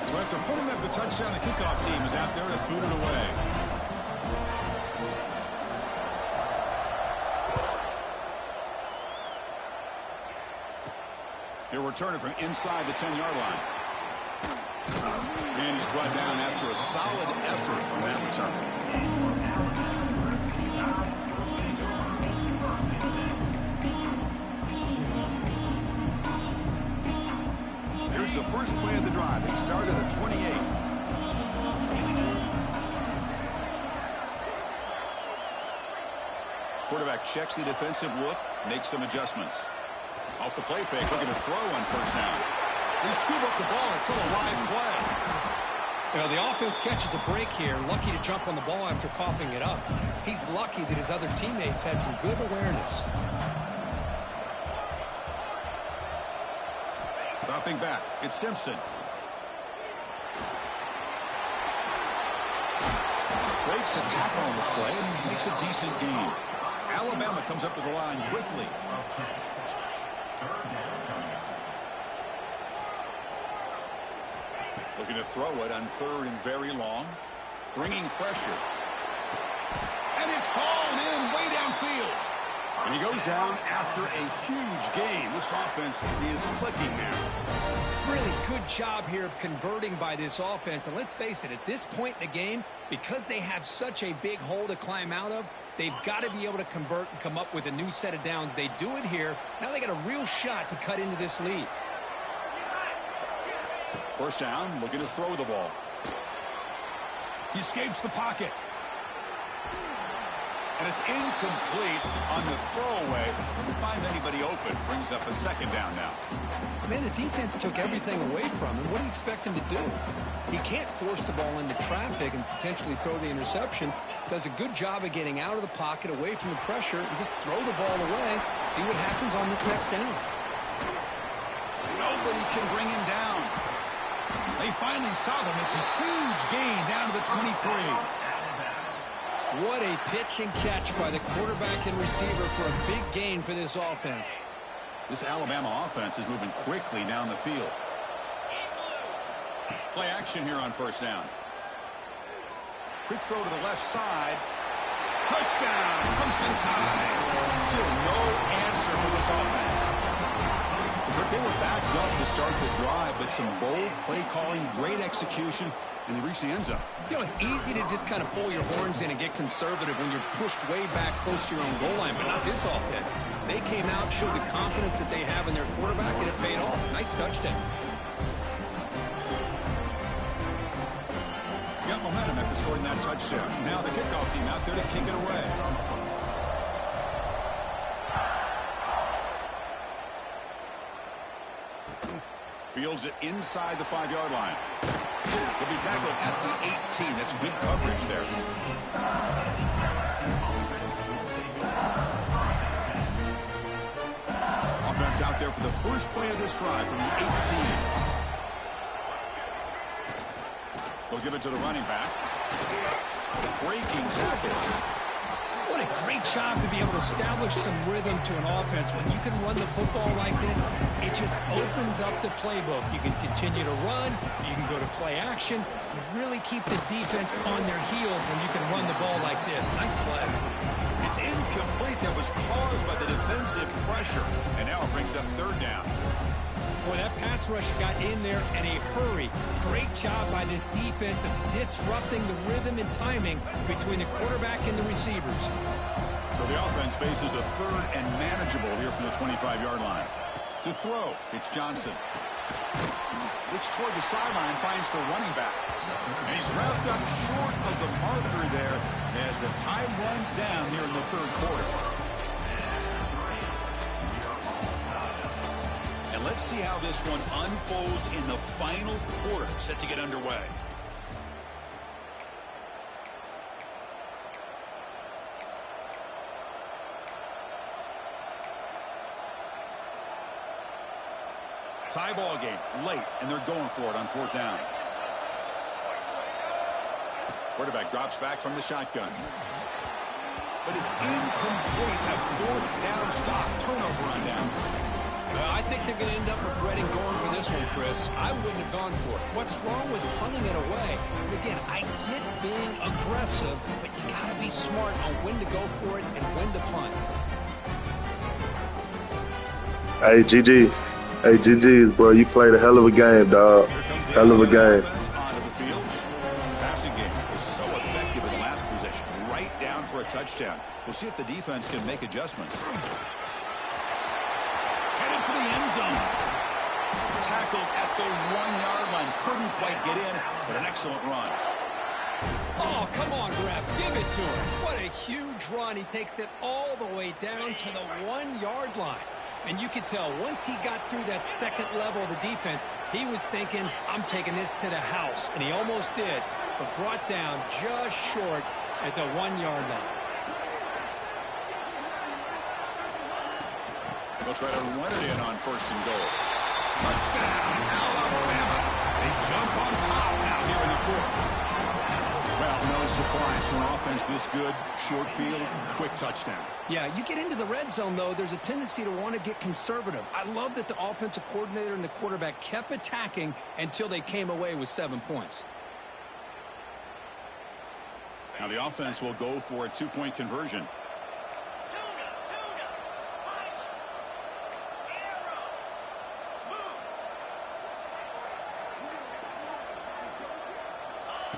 So after putting up the touchdown, the kickoff team is out there to boot it away. He'll return it from inside the 10-yard line. And he's brought down after a solid effort on that return. Here's the first play of the drive. It started at 28. Quarterback checks the defensive look, makes some adjustments. Off the play fake, looking to throw on 1st down. They scoop up the ball. It's still a live play. You know, the offense catches a break here. Lucky to jump on the ball after coughing it up. He's lucky that his other teammates had some good awareness. Dropping back, it's Simpson. Breaks a tackle on the play and makes a decent gain. Alabama comes up to the line quickly. Looking to throw it on 3rd and very long. Bringing pressure. And it's hauled in way downfield. And he goes down after a huge gain. This offense is clicking now. Really good job here of converting by this offense. And let's face it, at this point in the game, because they have such a big hole to climb out of, they've got to be able to convert and come up with a new set of downs. They do it here. Now they got a real shot to cut into this lead. First down, looking to throw the ball. He escapes the pocket. And it's incomplete on the throwaway. Didn't find anybody open. Brings up a second down now. Man, the defense took everything away from him. What do you expect him to do? He can't force the ball into traffic and potentially throw the interception. Does a good job of getting out of the pocket, away from the pressure, and just throw the ball away. See what happens on this next down. Nobody can bring him down. They finally stop him. It's a huge gain down to the 23. What a pitch and catch by the quarterback and receiver for a big gain for this offense. This Alabama offense is moving quickly down the field. Play action here on first down. Quick throw to the left side. Touchdown! Crimson Tide. Still no answer for this offense. But they were backed up to start the drive, but some bold play calling, great execution, and they reach the end zone. You know, it's easy to just kind of pull your horns in and get conservative when you're pushed way back close to your own goal line, but not this offense. They came out, showed the confidence that they have in their quarterback, and it paid off. Nice touchdown. Got momentum after scoring that touchdown. Now the kickoff team out there to kick it away. Fields it inside the 5-yard line. He'll be tackled at the 18. That's good coverage there. Offense out there for the first play of this drive from the 18. They'll give it to the running back. Breaking tackles. What a great job to be able to establish some rhythm to an offense. When you can run the football like this, it just opens up the playbook. You can continue to run. You can go to play action. You really keep the defense on their heels when you can run the ball like this. Nice play. It's incomplete. That was caused by the defensive pressure. And now it brings up third down. Boy, that pass rush got in there in a hurry. Great job by this defense of disrupting the rhythm and timing between the quarterback and the receivers. So the offense faces a third and manageable here from the 25-yard line. To throw, it's Johnson. Looks toward the sideline, finds the running back. And he's wrapped up short of the marker there as the time runs down here in the third quarter. And let's see how this one unfolds in the final quarter, set to get underway. Tie ball game, late, and they're going for it on fourth down. Quarterback drops back from the shotgun. But it's incomplete. A fourth down stop. Turnover on downs. I think they're going to end up regretting going for this one, Chris. I wouldn't have gone for it. What's wrong with punting it away? And again, I get being aggressive, but you got to be smart on when to go for it and when to punt. Hey, GG's. Hey, GG's, bro. You played a hell of a game, dog. Hell of a game. Onto the field. Passing game was so effective in the last possession. Right down for a touchdown. We'll see if the defense can make adjustments. Heading for the end zone. Tackled at the 1-yard line. Couldn't quite get in, but an excellent run. Oh, come on, ref. Give it to him. What a huge run. He takes it all the way down to the 1-yard line. And you could tell once he got through that second level of the defense, he was thinking, I'm taking this to the house. And he almost did, but brought down just short at the 1-yard line. They'll try to run it in on first and goal. Touchdown, Alabama. They jump on top now here in the fourth. Well, no surprise for an offense this good. Short field, quick touchdown. Yeah, you get into the red zone, though, there's a tendency to want to get conservative. I love that the offensive coordinator and the quarterback kept attacking until they came away with 7 points. Now the offense will go for a two-point conversion.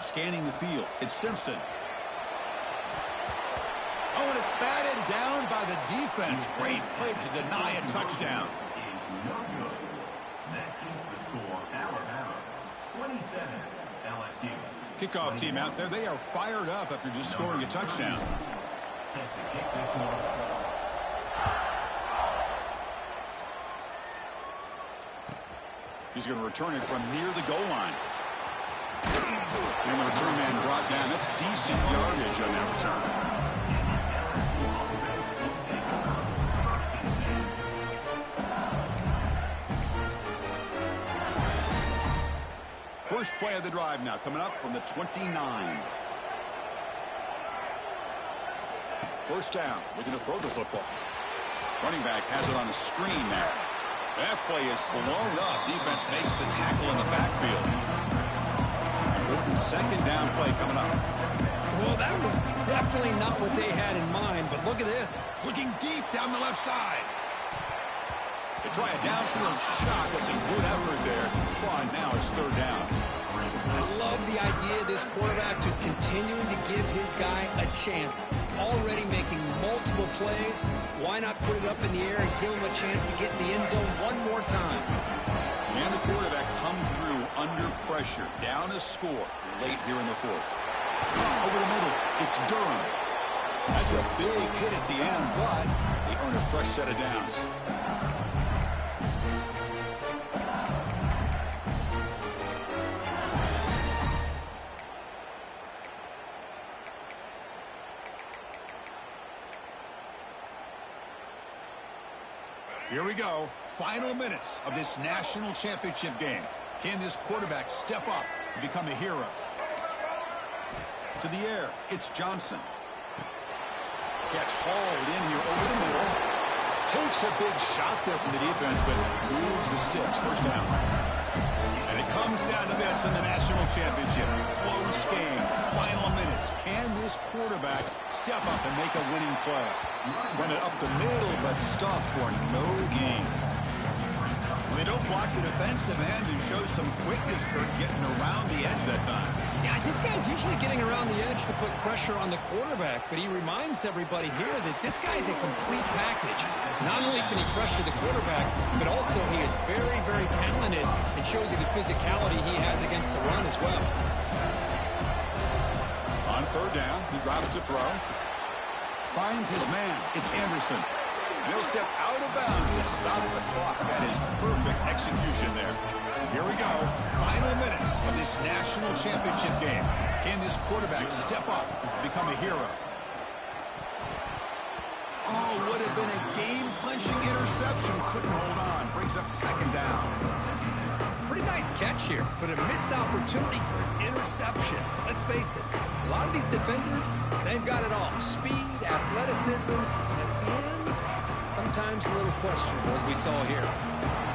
Scanning the field, it's Simpson. Oh, and it's batted down by the defense. Great play to deny a touchdown. Is no good. That keeps the score Alabama 27, LSU. Kickoff team out there, they are fired up after just scoring a touchdown. Set to kick this one. He's going to return it from near the goal line. And the return man brought down. That's decent yardage on that return. First play of the drive now coming up from the 29. First down, looking to throw the football. Running back has it on the screen there. That play is blown up. Defense makes the tackle in the backfield. Important second down play coming up. Well, that was definitely not what they had in mind, but look at this. Looking deep down the left side. They try a downfield shot. That's a good effort there. Well, now it's third down. I love the idea of this quarterback just continuing to give his guy a chance. Already making multiple plays. Why not put it up in the air and give him a chance to get in the end zone one more time? And the quarterback come through under pressure. Down a score late here in the fourth. Over the middle, it's Durham. That's a big hit at the end, but they earn a fresh set of downs. Here we go. Final minutes of this national championship game. Can this quarterback step up and become a hero? To the air, it's Johnson. Catch hauled in here over the middle. Takes a big shot there from the defense, but moves the sticks. First down. And it comes down to this in the national championship. Close game. Final minutes. Can this quarterback step up and make a winning play? Run it up the middle, but stuff for no gain. Well, they don't block the defensive end and show some quickness, Kurt, getting around the edge that time. Yeah, this guy's usually getting around the edge to put pressure on the quarterback, but he reminds everybody here that this guy's a complete package. Not only can he pressure the quarterback, but also he is very, very talented and shows you the physicality he has against the run as well. On third down, he drops to throw. Finds his man. It's Anderson. And he'll step out of bounds to stop the clock. That is perfect execution there. Here we go. Final minutes of this national championship game. Can this quarterback step up and become a hero? Oh, would have been a game-clinching interception. Couldn't hold on. Brings up second down. Pretty nice catch here, but a missed opportunity for an interception. Let's face it, a lot of these defenders, they've got it all. Speed, athleticism, and hands, sometimes a little questionable, as we saw here.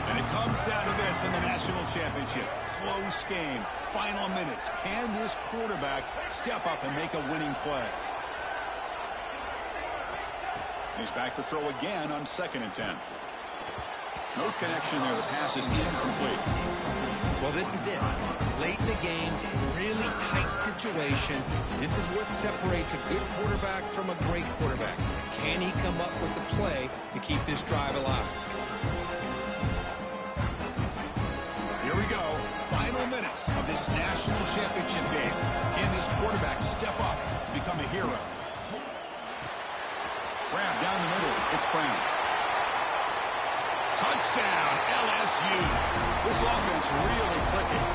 And it comes down to this in the national championship. Close game, final minutes. Can this quarterback step up and make a winning play? He's back to throw again on 2nd and 10. No connection there. The pass is incomplete. Well, this is it. Late in the game, really tight situation. This is what separates a good quarterback from a great quarterback. Can he come up with the play to keep this drive alive? Here we go. Final minutes of this national championship game. Can this quarterback step up and become a hero? Grab down the middle. It's Brown. Touchdown, LSU. This offense really clicking.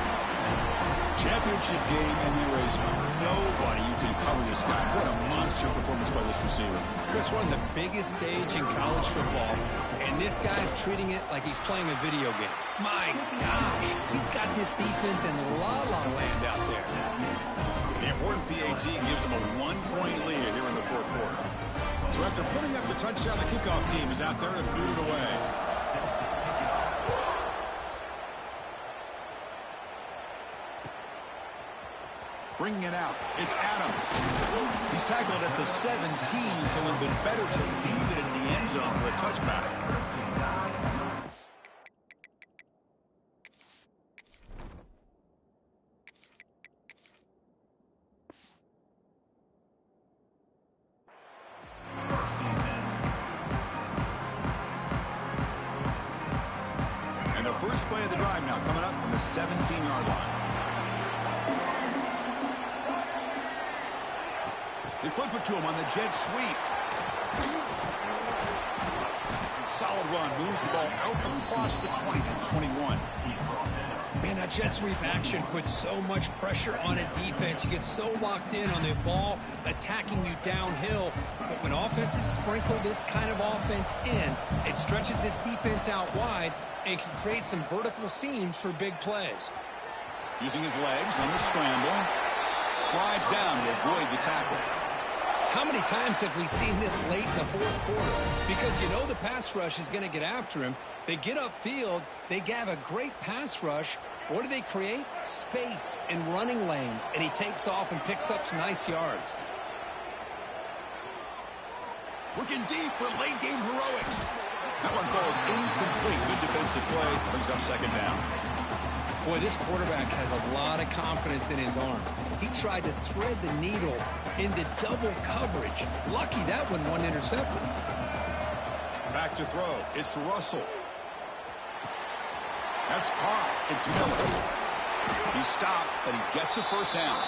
Championship game, and there is nobody who can cover this guy. What a monster performance by this receiver. Chris, we're on the biggest stage in college football, and this guy's treating it like he's playing a video game. My gosh, he's got this defense in la-la land out there. The important PAT gives him a 1-point lead here in the fourth quarter. So after putting up the touchdown, the kickoff team is out there to boot it away. Bringing it out, it's Adams. He's tackled at the 17, so it would have been better to leave it in the end zone for a touchback. And the first play of the drive now coming up from the 17-yard line. They flip it to him on the jet sweep. Solid run. Moves the ball out across the 20 and 21. Man, that jet sweep action puts so much pressure on a defense. You get so locked in on the ball attacking you downhill. But when offenses sprinkle this kind of offense in, it stretches this defense out wide and can create some vertical seams for big plays. Using his legs on the scramble. Slides down to avoid the tackle. How many times have we seen this late in the fourth quarter? Because you know the pass rush is going to get after him. They get upfield. They have a great pass rush. What do they create? Space and running lanes. And he takes off and picks up some nice yards. Looking deep for late game heroics. That one falls incomplete. Good defensive play. Brings up second down. Boy, this quarterback has a lot of confidence in his arm. He tried to thread the needle into double coverage. Lucky that one wasn't intercepted. Back to throw. It's Russell. That's Carr. It's Miller. He stopped, but he gets a first down.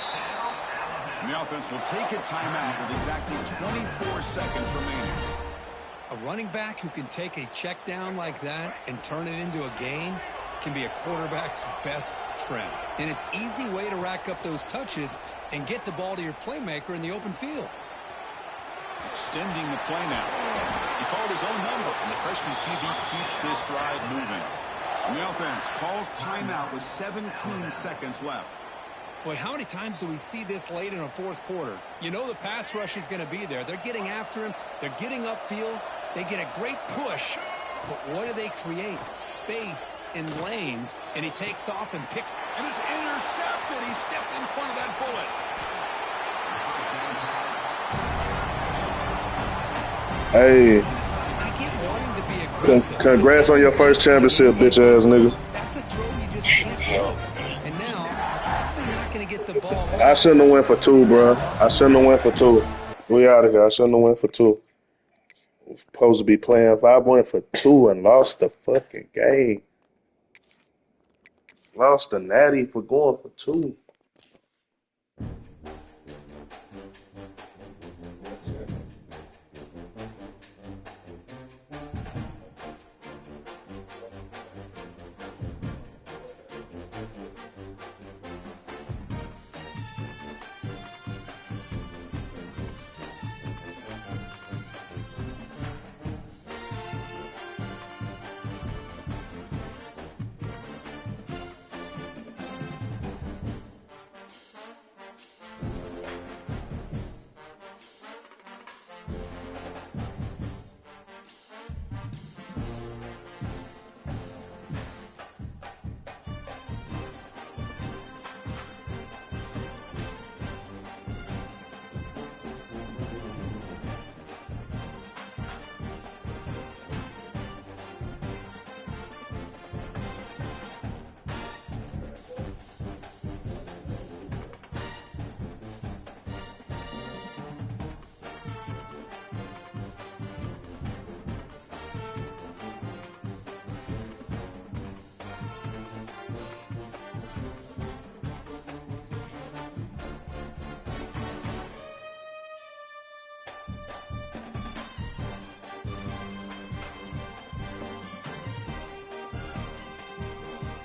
And the offense will take a timeout with exactly 24 seconds remaining. A running back who can take a check down like that and turn it into a gain can be a quarterback's best friend. And it's an easy way to rack up those touches and get the ball to your playmaker in the open field. Extending the play now. He called his own number, and the freshman QB keeps this drive moving. And the offense calls timeout with 17 seconds left. Boy, how many times do we see this late in a fourth quarter? You know the pass rush is going to be there. They're getting after him. They're getting upfield. They get a great push. But what do they create? Space in lanes, and he takes off and picks. And it's intercepted. He stepped in front of that bullet. Hey. I keep wanting to be aggressive. Congrats on your first championship, bitch-ass nigga. That's a throw you just can't throw. And now, I'm probably not going to get the ball back. I shouldn't have went for two, bro. I shouldn't have went for two. We out of here. I shouldn't have went for two. Supposed to be playing. If I went for two and lost the fucking game, lost the natty for going for two.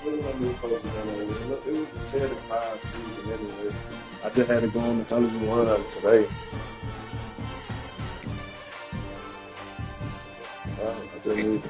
It was a 10-5 season anyway. I just had to go on the television run today. I just need